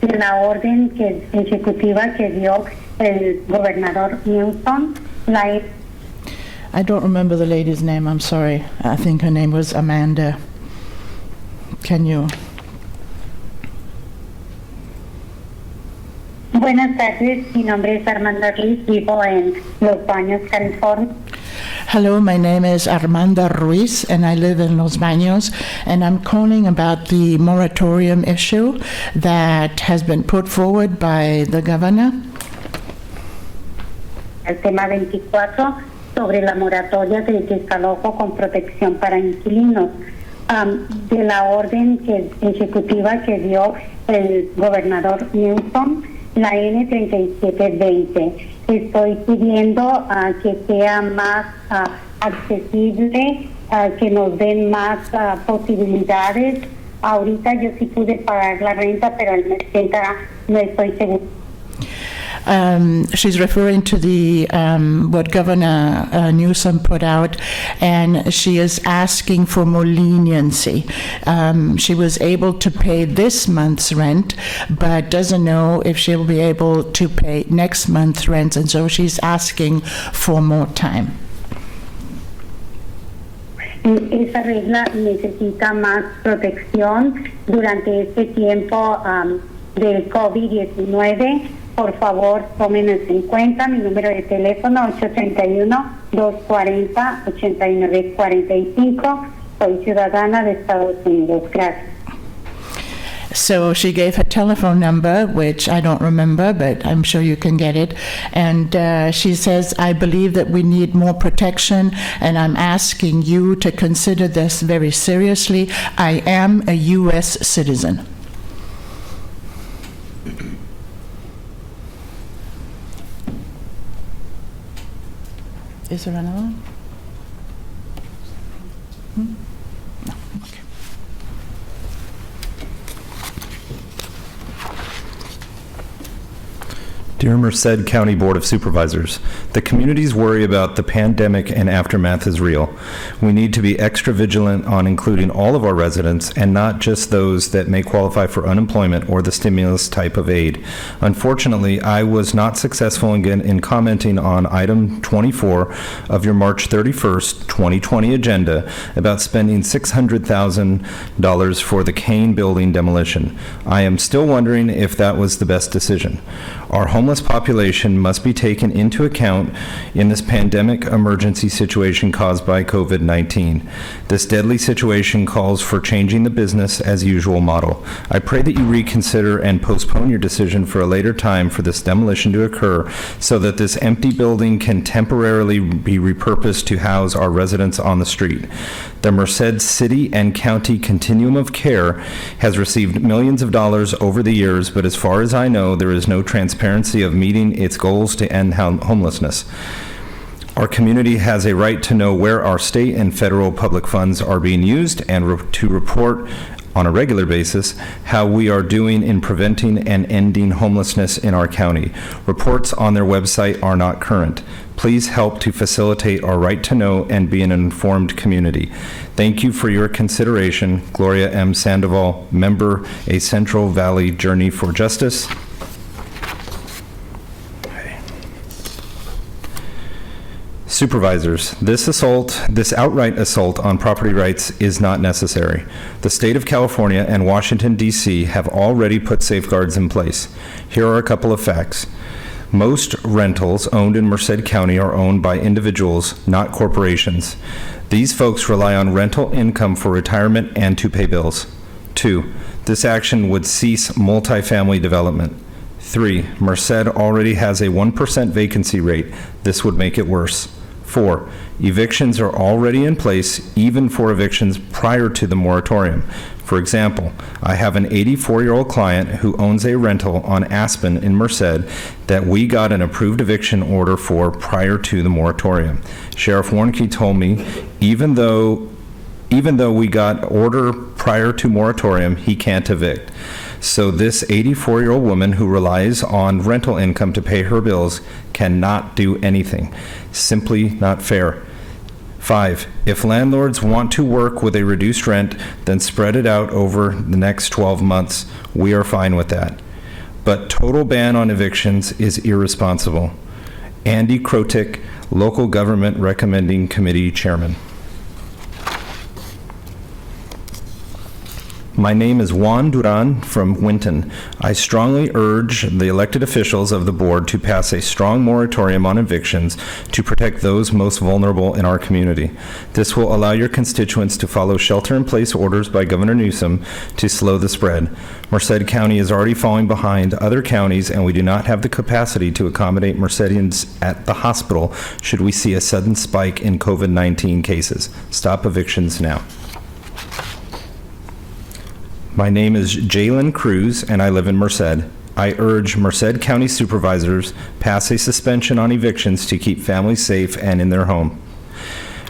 De la orden ejecutiva que dio el gobernador Newsom. I don't remember the lady's name. I'm sorry. I think her name was Amanda. Can you? Buenas tardes, mi nombre es Armanda Ruiz, vivo en Los Baños, California. Hello, my name is Armanda Ruiz, and I live in Los Baños, and I'm calling about the moratorium issue that has been put forward by the governor. El tema 24 sobre la moratoria de desalojo con protección para inquilinos. de la orden ejecutiva que dio el gobernador Newsom, la N3720. Estoy pidiendo que sea más accesible, que nos den más posibilidades. Ahorita yo sí pude pagar la renta, pero el mes que entra no estoy segura. She's referring to the what Governor Newsom put out, and she is asking for more leniency. She was able to pay this month's rent, but doesn't know if she'll be able to pay next month's rent, and so she's asking for more time. Esa regla necesita más protección durante este tiempo del COVID-19. Por favor, tómenos en cuenta. Mi número de teléfono 831-240-8945. Soy ciudadana de Estados Unidos. Gracias. So she gave her telephone number, which I don't remember, but I'm sure you can get it. And she says, I believe that we need more protection, and I'm asking you to consider this very seriously. I am a U.S. citizen. Is there another one? No. Okay. Dear Merced County Board of Supervisors, the community's worry about the pandemic and aftermath is real. We need to be extra vigilant on including all of our residents and not just those that may qualify for unemployment or the stimulus type of aid. Unfortunately, I was not successful in commenting on item 24 of your March 31st, 2020 agenda about spending $600,000 for the Kane building demolition. I am still wondering if that was the best decision. Our homeless population must be taken into account in this pandemic emergency situation caused by COVID-19. This deadly situation calls for changing the business as usual model. I pray that you reconsider and postpone your decision for a later time for this demolition to occur so that this empty building can temporarily be repurposed to house our residents on the street. The Merced City and County Continuum of Care has received millions of dollars over the years, but as far as I know, there is no transparency of meeting its goals to end homelessness. Our community has a right to know where our state and federal public funds are being used and to report on a regular basis how we are doing in preventing and ending homelessness in our county. Reports on their website are not current. Please help to facilitate our right to know and be an informed community. Thank you for your consideration. Gloria M. Sandoval, member, A Central Valley Journey for Justice. Supervisors, this outright assault on property rights is not necessary. The state of California and Washington, D.C. have already put safeguards in place. Here are a couple of facts. Most rentals owned in Merced County are owned by individuals, not corporations. These folks rely on rental income for retirement and to pay bills. 2, this action would cease multifamily development. 3, Merced already has a 1% vacancy rate. This would make it worse. 4, evictions are already in place, even for evictions prior to the moratorium. For example, I have an 84-year-old client who owns a rental on Aspen in Merced that we got an approved eviction order for prior to the moratorium. Sheriff Warnke told me even though we got order prior to moratorium, he can't evict. So this 84-year-old woman who relies on rental income to pay her bills cannot do anything. Simply not fair. 5, if landlords want to work with a reduced rent, then spread it out over the next 12 months. We are fine with that. But total ban on evictions is irresponsible. Andy Krotik, Local Government Recommending Committee Chairman. My name is Juan Duran from Winton. I strongly urge the elected officials of the board to pass a strong moratorium on evictions to protect those most vulnerable in our community. This will allow your constituents to follow shelter-in-place orders by Governor Newsom to slow the spread. Merced County is already falling behind other counties, and we do not have the capacity to accommodate Mercedians at the hospital should we see a sudden spike in COVID-19 cases. Stop evictions now. My name is Jalen Cruz, and I live in Merced. I urge Merced County Supervisors pass a suspension on evictions to keep families safe and in their home.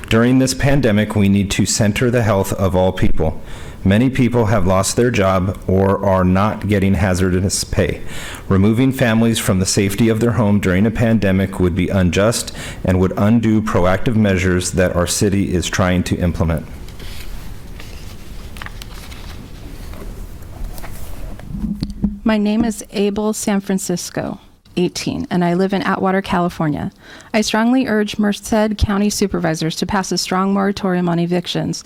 During this pandemic, we need to center the health of all people. Many people have lost their job or are not getting hazardous pay. Removing families from the safety of their home during a pandemic would be unjust and would undo proactive measures that our city is trying to implement. My name is Abel San Francisco, 18, and I live in Atwater, California. I strongly urge Merced County Supervisors to pass a strong moratorium on evictions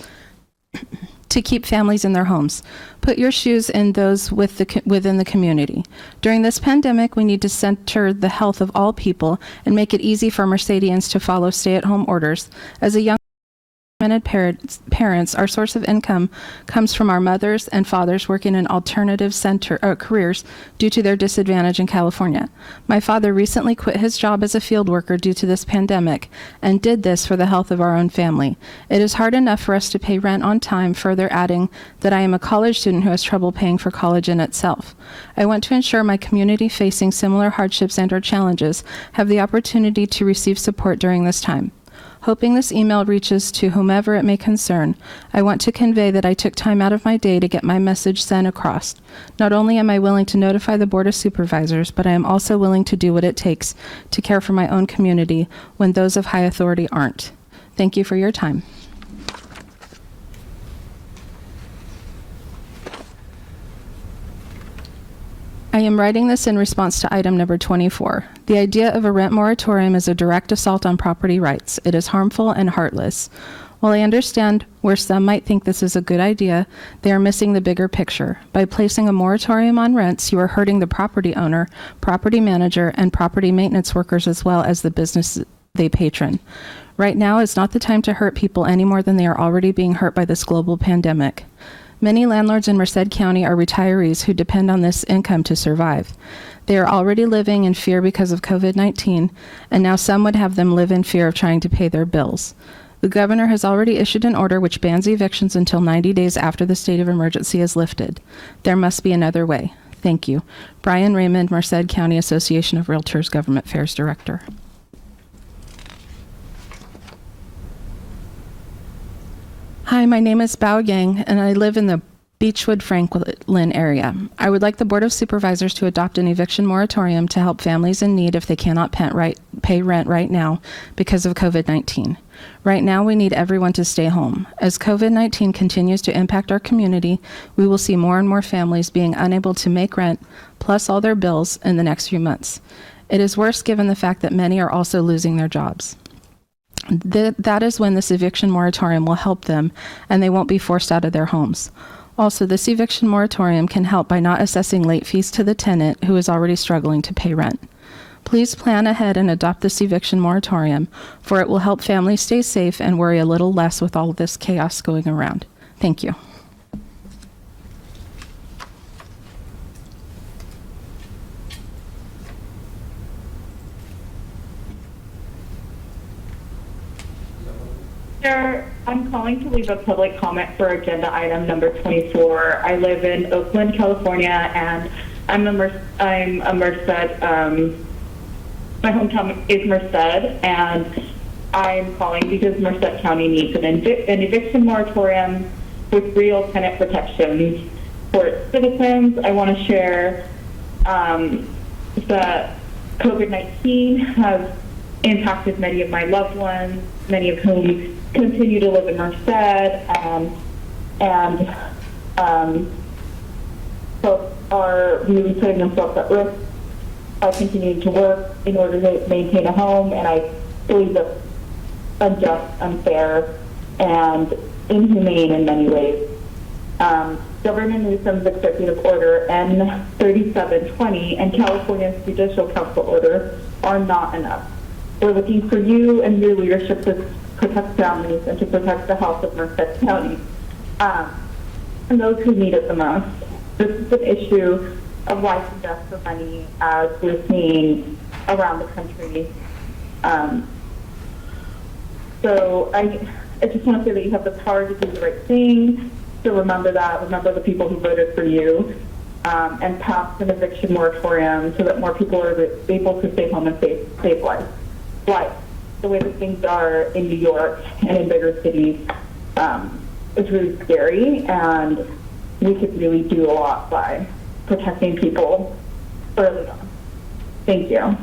to keep families in their homes. Put your shoes in those within the community. During this pandemic, we need to center the health of all people and make it easy for Mercedians to follow stay-at-home orders. As a young parents, our source of income comes from our mothers and fathers working in alternative careers due to their disadvantage in California. My father recently quit his job as a field worker due to this pandemic and did this for the health of our own family. It is hard enough for us to pay rent on time, further adding that I am a college student who has trouble paying for college in itself. I want to ensure my community facing similar hardships and/or challenges have the opportunity to receive support during this time. Hoping this email reaches to whomever it may concern, I want to convey that I took time out of my day to get my message sent across. Not only am I willing to notify the Board of Supervisors, but I am also willing to do what it takes to care for my own community when those of high authority aren't. Thank you for your time. I am writing this in response to item number 24. The idea of a rent moratorium is a direct assault on property rights. It is harmful and heartless. While I understand where some might think this is a good idea, they are missing the bigger picture. By placing a moratorium on rents, you are hurting the property owner, property manager, and property maintenance workers as well as the business they patron. Right now is not the time to hurt people any more than they are already being hurt by this global pandemic. Many landlords in Merced County are retirees who depend on this income to survive. They are already living in fear because of COVID-19, and now some would have them live in fear of trying to pay their bills. The governor has already issued an order which bans evictions until 90 days after the state of emergency is lifted. There must be another way. Thank you. Brian Raymond, Merced County Association of Realtors Government Affairs Director. Hi, my name is Bao Yang, and I live in the Beechwood Franklin area. I would like the Board of Supervisors to adopt an eviction moratorium to help families in need if they cannot pay rent right now because of COVID-19. Right now, we need everyone to stay home. As COVID-19 continues to impact our community, we will see more and more families being unable to make rent, plus all their bills, in the next few months. It is worse given the fact that many are also losing their jobs. That is when this eviction moratorium will help them, and they won't be forced out of their homes. Also, this eviction moratorium can help by not assessing late fees to the tenant who is already struggling to pay rent. Please plan ahead and adopt this eviction moratorium, for it will help families stay safe and worry a little less with all of this chaos going around. Thank you. I'm calling to leave a public comment for agenda item number 24. I live in Oakland, California, and I'm a Merced. My hometown is Merced, and I'm calling because Merced County needs an eviction moratorium with real tenant protections for its citizens. I want to share that COVID-19 has impacted many of my loved ones, many of whom continue to live in Merced, and folks are really putting themselves at risk by continuing to work in order to maintain a home, and I believe that's unjust, unfair, and inhumane in many ways. Governor Newsom's Executive Order N3720 and California's Judicial Council Order are not enough. We're looking for you and your leadership to protect families and to protect the health of Merced County and those who need it the most. This is an issue of life and death for many, as we're seeing around the country. So I just want to say that you have the power to do the right thing, So remember that, remember the people who voted for you, and pass an eviction moratorium so that more people are able to stay home and save lives. Like the way that things are in New York and in bigger cities is really scary, and we could really do a lot by protecting people early on. Thank you.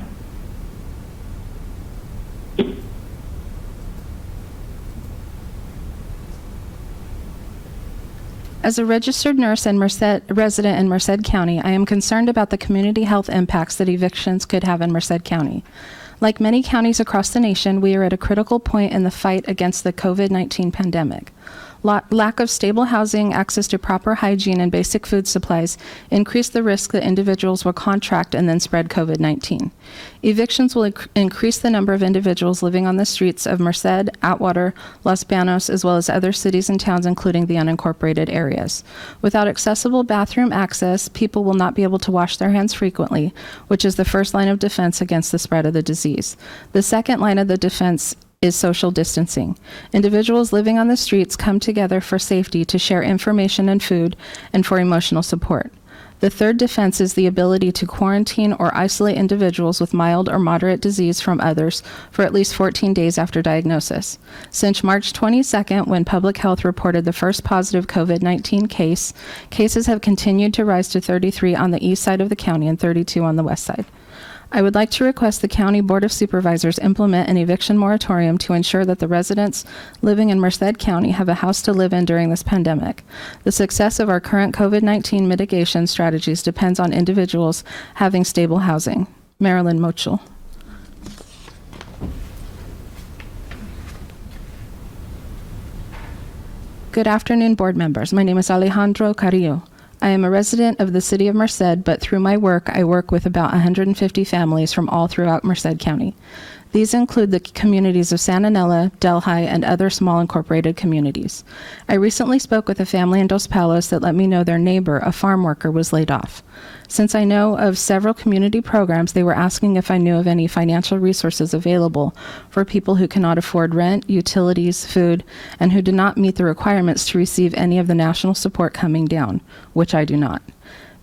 As a registered nurse and resident in Merced County, I am concerned about the community health impacts that evictions could have in Merced County. Like many counties across the nation, we are at a critical point in the fight against the COVID-19 pandemic. Lack of stable housing, access to proper hygiene, and basic food supplies increase the risk that individuals will contract and then spread COVID-19. Evictions will increase the number of individuals living on the streets of Merced, Atwater, Los Banos, as well as other cities and towns, including the unincorporated areas. Without accessible bathroom access, people will not be able to wash their hands frequently, which is the first line of defense against the spread of the disease. The second line of the defense is social distancing. Individuals living on the streets come together for safety, to share information and food, and for emotional support. The third defense is the ability to quarantine or isolate individuals with mild or moderate disease from others for at least 14 days after diagnosis. Since March 22nd, when Public Health reported the first positive COVID-19 case, cases have continued to rise to 33 on the east side of the county and 32 on the west side. I would like to request the County Board of Supervisors implement an eviction moratorium to ensure that the residents living in Merced County have a house to live in during this pandemic. The success of our current COVID-19 mitigation strategies depends on individuals having stable housing. Marilyn Mochel. Good afternoon, board members. My name is Alejandro Carrillo. I am a resident of the city of Merced, but through my work, I work with about 150 families from all throughout Merced County. These include the communities of Santa Nella, Delhi, and other small incorporated communities. I recently spoke with a family in Dos Palos that let me know their neighbor, a farm worker, was laid off. Since I know of several community programs, they were asking if I knew of any financial resources available for people who cannot afford rent, utilities, food, and who do not meet the requirements to receive any of the national support coming down, which I do not.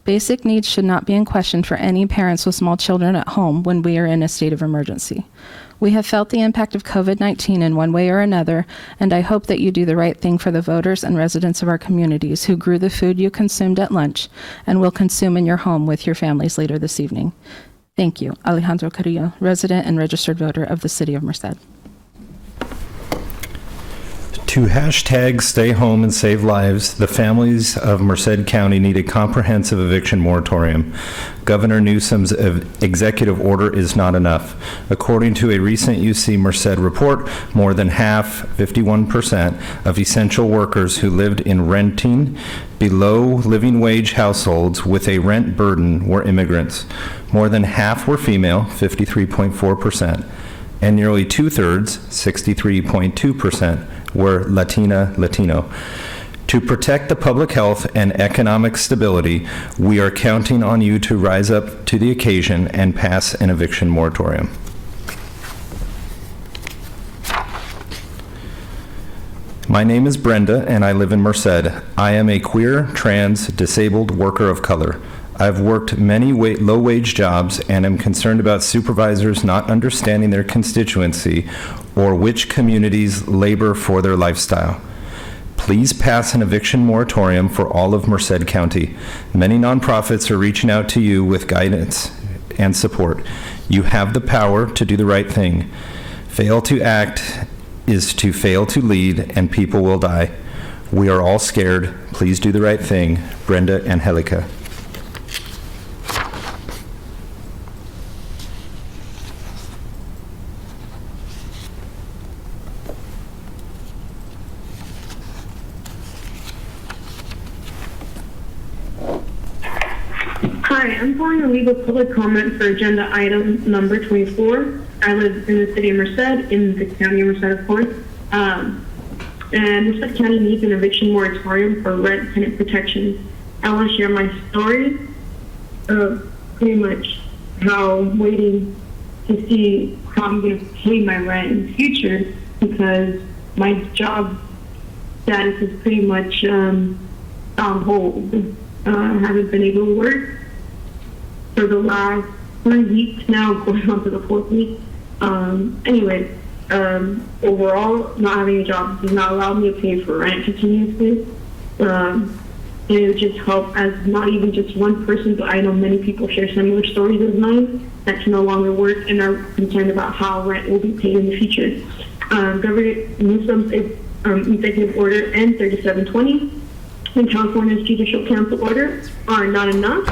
Basic needs should not be in question for any parents with small children at home when we are in a state of emergency. We have felt the impact of COVID-19 in one way or another, and I hope that you do the right thing for the voters and residents of our communities who grew the food you consumed at lunch and will consume in your home with your families later this evening. Thank you. Alejandro Carrillo, resident and registered voter of the city of Merced. To hashtag stay home and save lives, the families of Merced County need a comprehensive eviction moratorium. Governor Newsom's executive order is not enough. According to a recent UC Merced report, more than half, 51%, of essential workers who lived in renting below living wage households with a rent burden were immigrants. More than half were female, 53.4%, and nearly two-thirds, 63.2%, were Latino. To protect the public health and economic stability, we are counting on you to rise up to the occasion and pass an eviction moratorium. My name is Brenda, and I live in Merced. I am a queer, trans, disabled worker of color. I've worked many low-wage jobs and am concerned about supervisors not understanding their constituency or which communities labor for their lifestyle. Please pass an eviction moratorium for all of Merced County. Many nonprofits are reaching out to you with guidance and support. You have the power to do the right thing. Fail to act is to fail to lead, and people will die. We are all scared. Please do the right thing. Brenda Angelica. Hi, I'm calling to leave a public comment for agenda item number 24. I live in the city of Merced, in the county of Merced, of course. And Merced County needs an eviction moratorium for rent tenant protection. I want to share my story of pretty much how I'm waiting to see how I'm going to pay my rent in the future, because my job status is pretty much haven't been able to work for the last 3 weeks now, going on to the 4th week. Overall, not having a job does not allow me to pay for rent continuously. It would just help as not even just one person, but I know many people share similar stories as mine that can no longer work and are concerned about how rent will be paid in the future. Governor Newsom's executive order N3720 and California's judicial council order are not enough,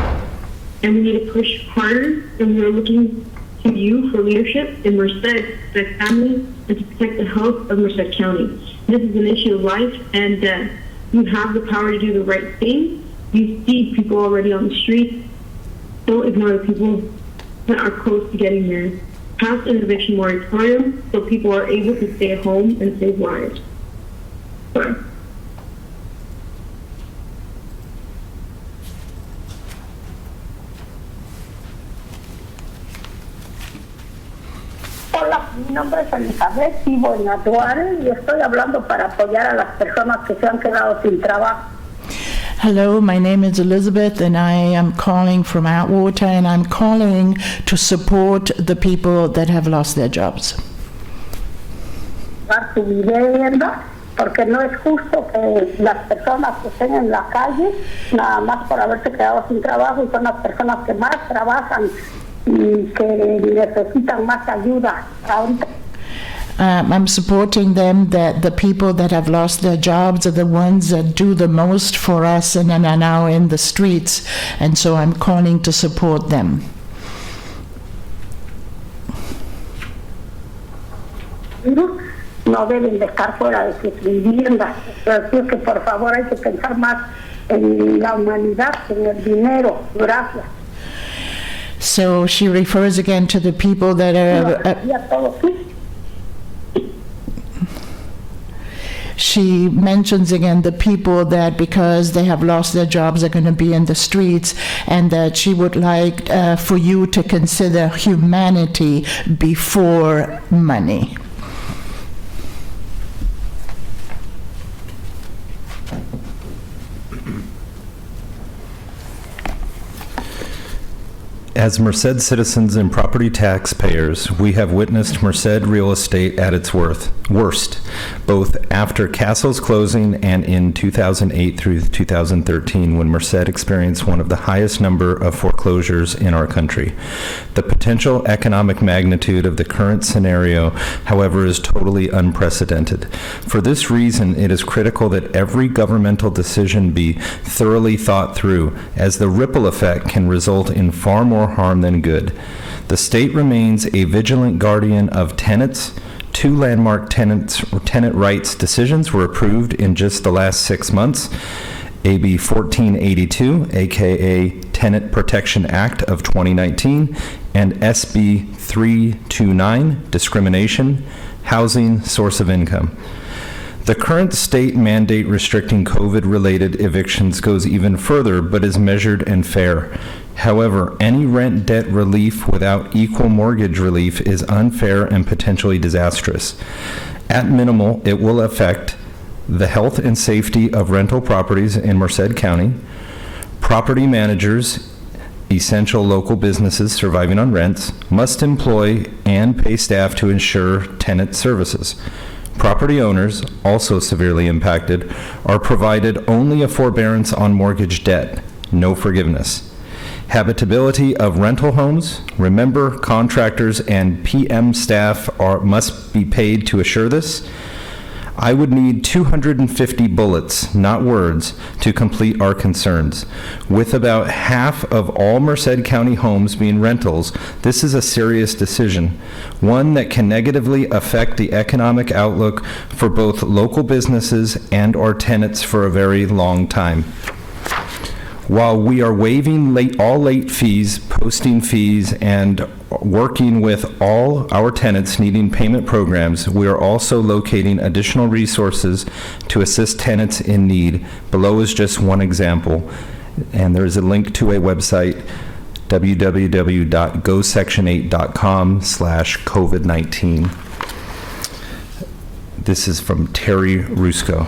and we need to push harder, and we are looking to you for leadership in Merced to protect families and to protect the health of Merced County. This is an issue of life and death. You have the power to do the right thing. You see people already on the street. Don't ignore the people that are close to getting there. Pass an eviction moratorium so people are able to stay at home and save lives. Sorry. Hola, mi nombre es Elizabeth, vivo en Atuare y estoy hablando para apoyar a las personas que se han quedado sin trabajo. Hello, my name is Elizabeth, and I am calling from Atwater, and I'm calling to support the people that have lost their jobs. Dar su vivienda, porque no es justo que las personas que estén en la calle, nada más por haberse quedado sin trabajo, y son las personas que más trabajan y que necesitan más ayuda ahorita. I'm supporting them, that the people that have lost their jobs are the ones that do the most for us and are now in the streets, and so I'm calling to support them. No deben de estar fuera de sus viviendas, así es que por favor hay que pensar más en la humanidad que en el dinero. Gracias. So she refers again to the people that are... She mentions again the people that, because they have lost their jobs, are going to be in the streets, and that she would like for you to consider humanity before money. As Merced citizens and property taxpayers, we have witnessed Merced real estate at its worst, both after Castle's closing and in 2008 through 2013, when Merced experienced one of the highest number of foreclosures in our country. The potential economic magnitude of the current scenario, however, is totally unprecedented. For this reason, it is critical that every governmental decision be thoroughly thought through, as the ripple effect can result in far more harm than good. The state remains a vigilant guardian of tenants. 2 landmark tenant rights decisions were approved in just the last 6 months. AB 1482, aka Tenant Protection Act of 2019, and SB 329, Discrimination, Housing, Source of Income. The current state mandate restricting COVID-related evictions goes even further, but is measured and fair. However, any rent debt relief without equal mortgage relief is unfair and potentially disastrous. At minimal, it will affect the health and safety of rental properties in Merced County, property managers, essential local businesses surviving on rents, must employ and pay staff to ensure tenant services. Property owners, also severely impacted, are provided only a forbearance on mortgage debt, no forgiveness. Habitability of rental homes. Remember, contractors and PM staff must be paid to assure this. I would need 250 bullets, not words, to complete our concerns. With about half of all Merced County homes being rentals, this is a serious decision, one that can negatively affect the economic outlook for both local businesses and our tenants for a very long time. While we are waiving all late fees, posting fees, and working with all our tenants needing payment programs, we are also locating additional resources to assist tenants in need. Below is just one example, and there is a link to a website, www.gosection8.com/COVID-19. This is from Terry Rusco.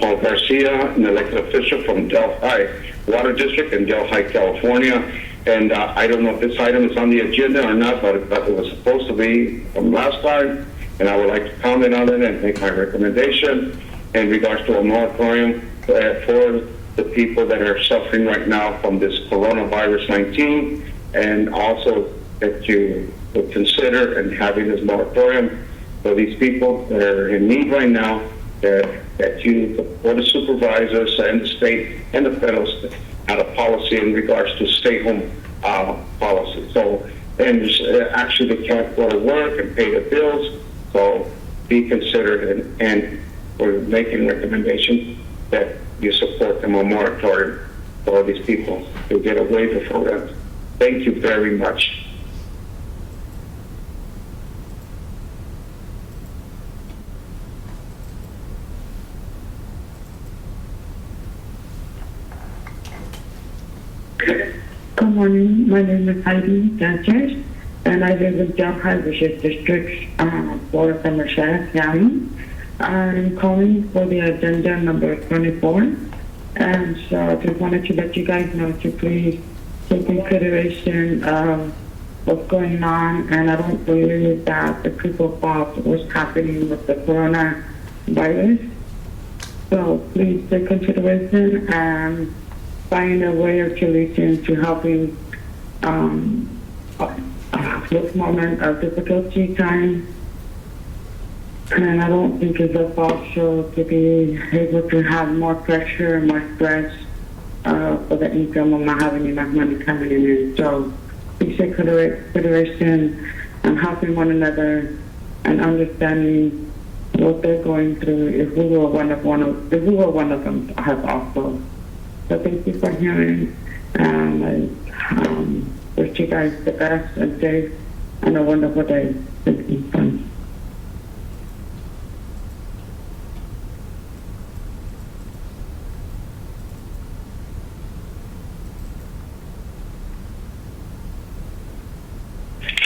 Paul Garcia, an elected official from Delhi Water District in Delhi, California. And I don't know if this item is on the agenda or not, but it was supposed to be from last time. And I would like to comment on it and make my recommendation in regards to a moratorium for the people that are suffering right now from this coronavirus 19, and also that you would consider and having this moratorium for these people that are in need right now, that you, the Board of Supervisors and the state and the federal had a policy in regards to stay-home policy. So, and actually they can't go to work and pay the bills, so be considered, and we're making recommendations that you support them a moratorium for these people to get a waiver for rent. Thank you very much. Good morning. My name is Heidi Sanchez, and I live in Delhi, which is District 4 of Merced County. I'm calling for the agenda number 24, and so I just wanted to let you guys know to please take consideration of what's going on, and I don't believe that the people thought what's happening with the coronavirus. So please take consideration and find a way or solution to helping this moment of difficulty time. And I don't think it's also to be able to have more pressure and more stress for the income of not having enough money coming in. So please take consideration and helping one another and understanding what they're going through if we were one of them have also. So thank you for hearing, and I wish you guys the best and safe and a wonderful day. Thank you. Bye.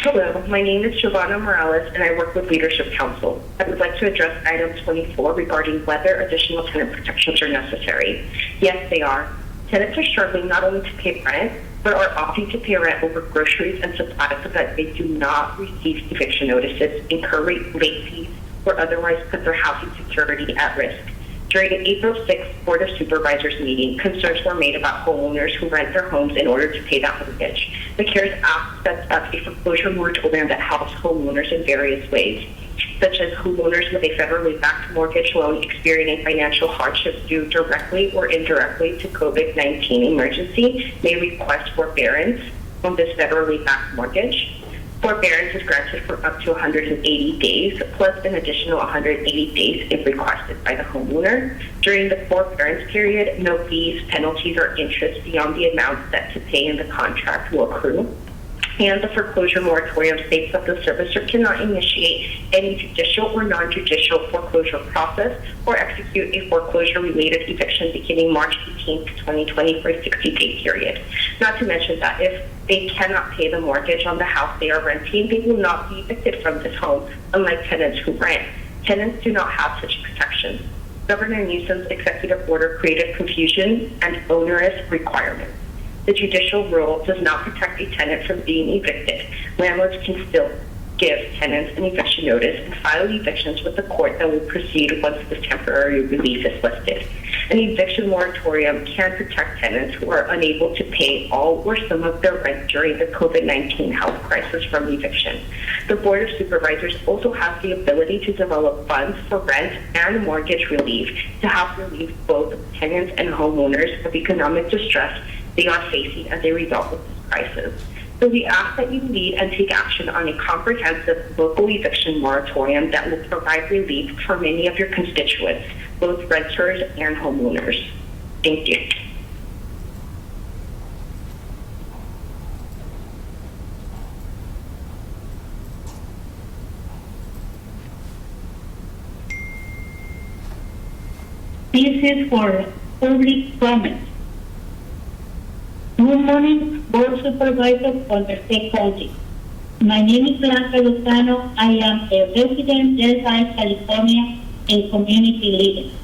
Hello, my name is Giovanna Morales, and I work with Leadership Council. I would like to address item 24 regarding whether additional tenant protections are necessary. Yes, they are. Tenants are struggling not only to pay rent, but are opting to pay rent over groceries and supplies so that they do not receive eviction notices, incur late fees, or otherwise put their housing security at risk. During the April 6th Board of Supervisors meeting, concerns were made about homeowners who rent their homes in order to pay that mortgage. The CARES Act sets up a foreclosure moratorium that helps homeowners in various ways, such as homeowners with a federally backed mortgage loan experiencing financial hardship due directly or indirectly to COVID-19 emergency may request forbearance on this federally backed mortgage. Forbearance is granted for up to 180 days, plus an additional 180 days if requested by the homeowner. During the forbearance period, no fees, penalties, or interest beyond the amount set to pay in the contract will accrue. And the foreclosure moratorium states that the servicer cannot initiate any judicial or non-judicial foreclosure process or execute a foreclosure-related eviction beginning March 18, 2020 for a 60-day period. Not to mention that if they cannot pay the mortgage on the house they are renting, they will not be evicted from this home, unlike tenants who rent. Tenants do not have such protection. Governor Newsom's executive order created confusion and onerous requirements. The judicial rule does not protect a tenant from being evicted. Landlords can still give tenants an eviction notice and file evictions with the court that will proceed once the temporary relief is lifted. An eviction moratorium can protect tenants who are unable to pay all or some of their rent during the COVID-19 health crisis from eviction. The Board of Supervisors also has the ability to develop funds for rent and mortgage relief to help relieve both tenants and homeowners of economic distress they are facing as a result of this crisis. So we ask that you lead and take action on a comprehensive local eviction moratorium that will provide relief for many of your constituents, both renters and homeowners. Thank you. This is for public comment. Good morning, Board Supervisor for the State County. My name is Blanca Lozano. I am a resident in Delhi, California, and community leader.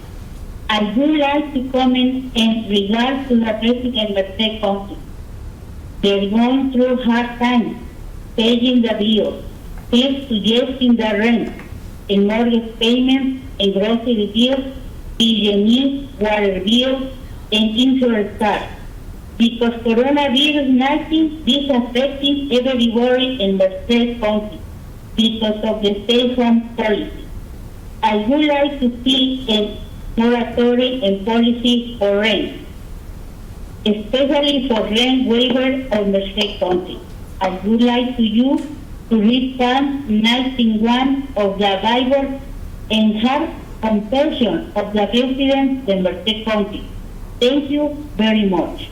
I would like to comment in regards to the President Merced County. They're going through hard times, paying the bills, still suggesting the rent, and mortgage payments, and grocery bills, PG&E, water bills, and insurance cards. Because coronavirus-19 is affecting everybody in Merced County because of the stay-home policy. I would like to see a moratorium and policy for rent, especially for rent waiver of Merced County. I would like to you to read Psalm 91 of the Bible and have compassion of the residents in Merced County. Thank you very much.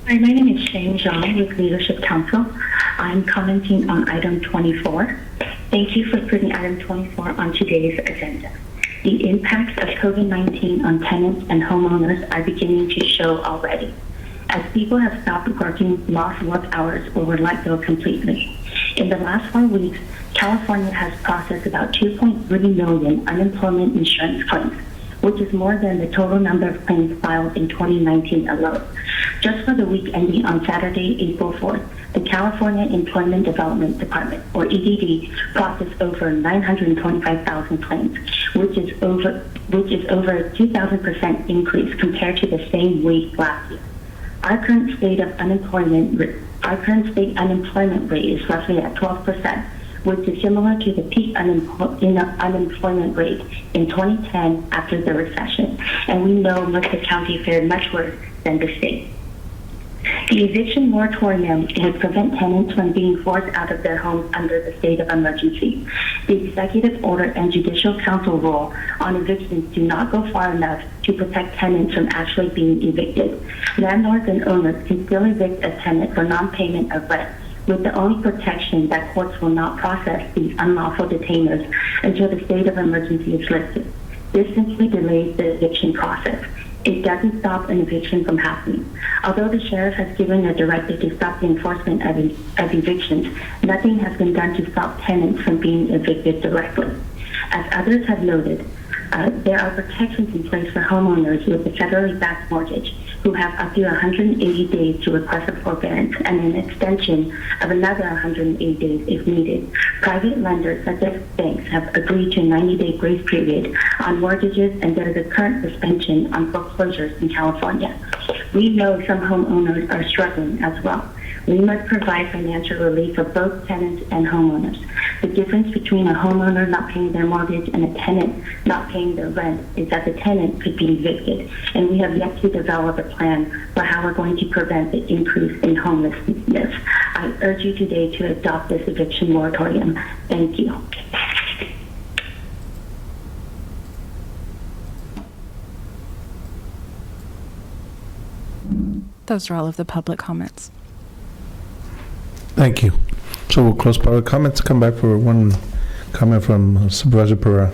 Hi, my name is Shane Zhang with Leadership Council. I'm commenting on item 24. Thank you for putting item 24 on today's agenda. The impacts of COVID-19 on tenants and homeowners are beginning to show already, as people have stopped working, lost work hours, or were let go completely. In the last 4 weeks, California has processed about 2.3 million unemployment insurance claims, which is more than the total number of claims filed in 2019 alone. Just for the week ending on Saturday, April 4th, the California Employment Development Department, or EDD, processed over 925,000 claims, which is over a 2,000% increase compared to the same week last year. Our current state unemployment rate is roughly at 12%, which is similar to the peak unemployment rate in 2010 after the recession. And we know Merced County fared much worse than the state. The eviction moratorium would prevent tenants from being forced out of their homes under the state of emergency. The executive order and judicial council rule on evictions do not go far enough to protect tenants from actually being evicted. Landlords and owners can still evict a tenant for non-payment of rent, with the only protection that courts will not process these unlawful detainers until the state of emergency is lifted. This simply delays the eviction process. It doesn't stop an eviction from happening. Although the sheriff has given a directive to stop the enforcement of evictions, nothing has been done to stop tenants from being evicted directly. As others have noted, there are protections in place for homeowners with a federally backed mortgage who have up to 180 days to request a forbearance and an extension of another 180 days if needed. Private lenders such as banks have agreed to a 90-day grace period on mortgages, and there is a current suspension on foreclosures in California. We know some homeowners are struggling as well. We must provide financial relief for both tenants and homeowners. The difference between a homeowner not paying their mortgage and a tenant not paying their rent is that the tenant could be evicted, and we have yet to develop a plan for how we're going to prevent the increase in homelessness. I urge you today to adopt this eviction moratorium. Thank you. Those are all of the public comments. Thank you. So we'll close public comments. Come back for one comment from Supervisor Pereira.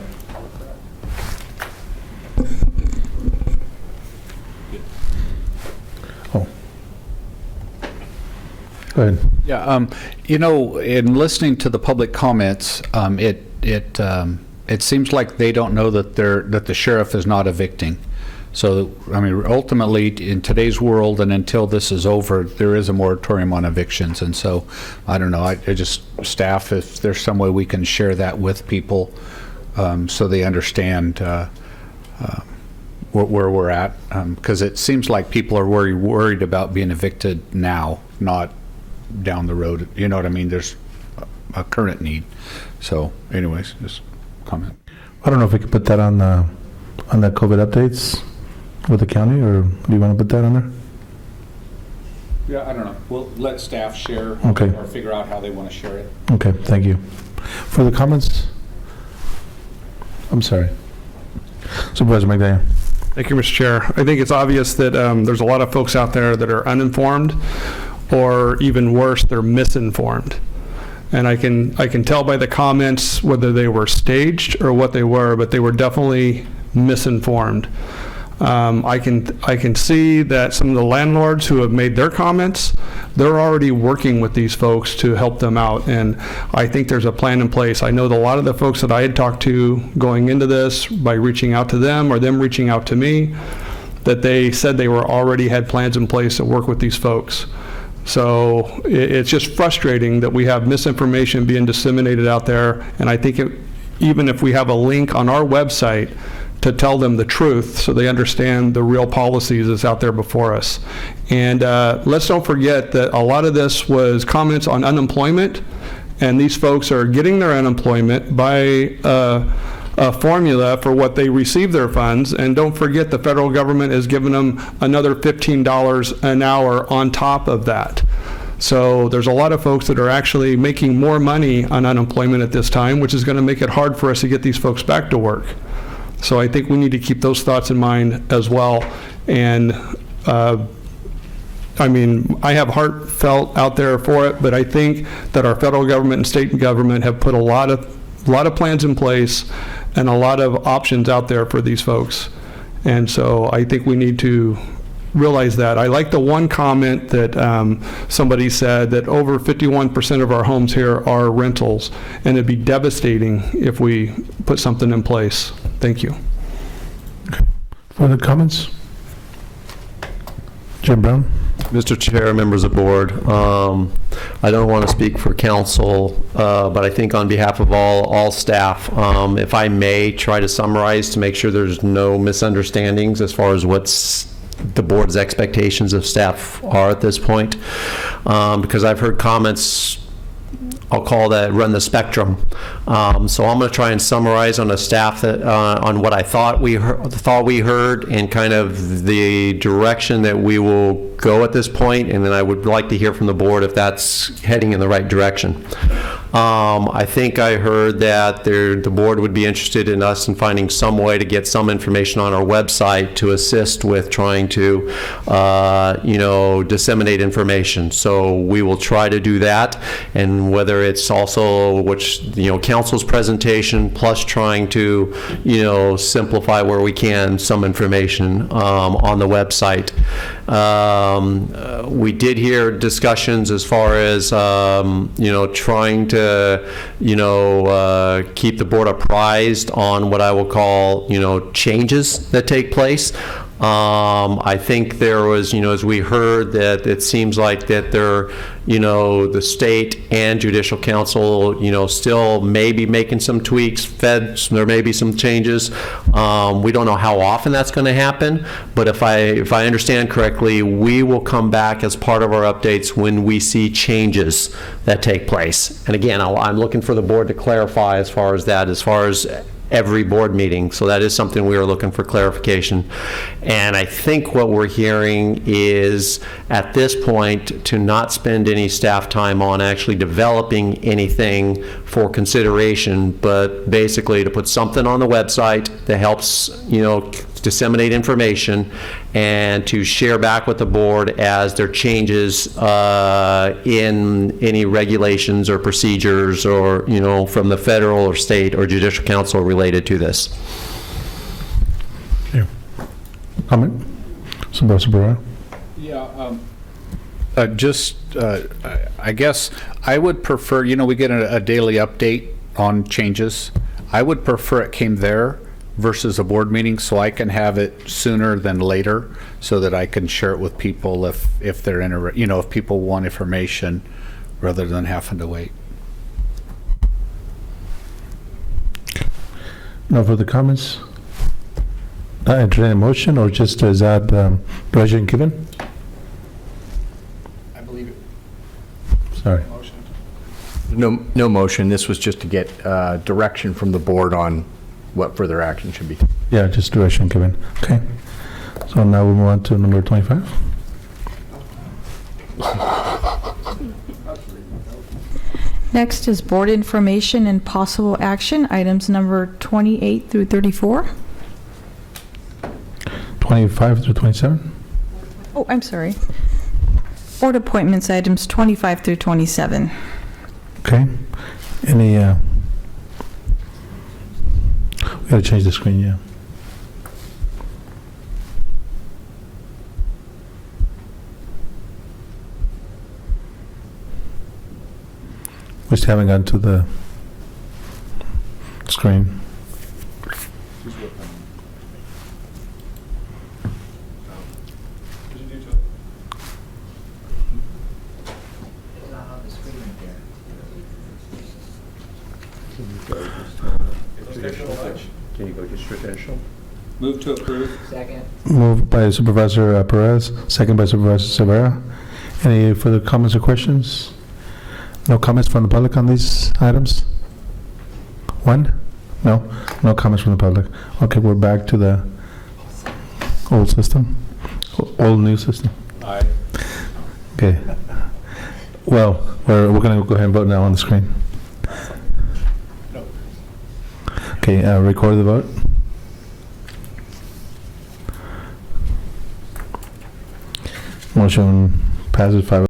Oh. Go ahead. Yeah, in listening to the public comments, it seems like they don't know that the sheriff is not evicting. So, ultimately, in today's world, and until this is over, there is a moratorium on evictions. And so, I don't know, I just, staff, if there's some way we can share that with people so they understand where we're at. Because it seems like people are worried about being evicted now, not down the road. You know what I mean? There's a current need. So, anyways, just comment. I don't know if we could put that on the COVID updates with the county, or do you want to put that on there? Yeah, I don't know. We'll let staff share Okay. or figure out how they want to share it. Okay, thank you. For the comments? I'm sorry. Supervisor McDaniel. Thank you, Mr. Chair. I think it's obvious that there's a lot of folks out there that are uninformed, or even worse, they're misinformed. And I can tell by the comments whether they were staged or what they were, but they were definitely misinformed. I can see that some of the landlords who have made their comments, they're already working with these folks to help them out, and I think there's a plan in place. I know that a lot of the folks that I had talked to going into this, by reaching out to them or them reaching out to me, that they said they already had plans in place to work with these folks. So it's just frustrating that we have misinformation being disseminated out there, and I think even if we have a link on our website to tell them the truth so they understand the real policies that's out there before us. And let's don't forget that a lot of this was comments on unemployment, and these folks are getting their unemployment by a formula for what they receive their funds. And don't forget, the federal government is giving them another $15 an hour on top of that. So there's a lot of folks that are actually making more money on unemployment at this time, which is going to make it hard for us to get these folks back to work. So I think we need to keep those thoughts in mind as well. And I mean, I have heartfelt out there for it, but I think that our federal government and state government have put a lot of plans in place and a lot of options out there for these folks. And so I think we need to realize that. I like the one comment that somebody said, that over 51% of our homes here are rentals, and it'd be devastating if we put something in place. Thank you. Further comments? Jim Brown? Mr. Chair, members of the board, I don't want to speak for council, but I think on behalf of all staff, if I may try to summarize to make sure there's no misunderstandings as far as what's the board's expectations of staff are at this point, because I've heard comments, I'll call that run the spectrum. So I'm going to try and summarize on the staff that on what I thought we heard and kind of the direction that we will go at this point, and then I would like to hear from the board if that's heading in the right direction. I think I heard that the board would be interested in us in finding some way to get some information on our website to assist with trying to, disseminate information. So we will try to do that, and whether it's also council's presentation plus trying to, simplify where we can some information on the website. We did hear discussions as far as, trying to, keep the board apprised on what I will call, changes that take place. I think there was, as we heard, that it seems like that there, the state and judicial council, still may be making some tweaks. Feds, there may be some changes. We don't know how often that's going to happen, but if I understand correctly, we will come back as part of our updates when we see changes that take place. And again, I'm looking for the board to clarify as far as every board meeting. So that is something we are looking for clarification. And I think what we're hearing is, at this point, to not spend any staff time on actually developing anything for consideration, but basically to put something on the website that helps, disseminate information, and to share back with the board as there changes in any regulations or procedures or, from the federal or state or judicial council related to this. Yeah. Comment? Supervisor Barrera? Yeah. I guess I would prefer, we get a daily update on changes. I would prefer it came there versus a board meeting, so I can have it sooner than later, so that I can share it with people if they're if people want information, rather than having to wait. No further comments? Entertain a motion, or just is that direction given? I believe it. Sorry. No motion. This was just to get direction from the board on what further action should be. Yeah, just direction given. Okay. So now we move on to number 25. Next is board information and possible action, items number 28 through 34. 25 through 27? Oh, I'm sorry. Board appointments, items 25 through 27. Okay. Any, we gotta change the screen, yeah. We still haven't gotten to the screen. Can you go just traditional? Move to approve. Second. Moved by Supervisor Perez, second by Supervisor Severa. Any further comments or questions? No comments from the public on these items? One? No? No comments from the public. Okay, we're back to the old system, old new system. Aye. Okay. Well, we're going to go ahead and vote now on the screen. Okay, record the vote. Motion passes 5.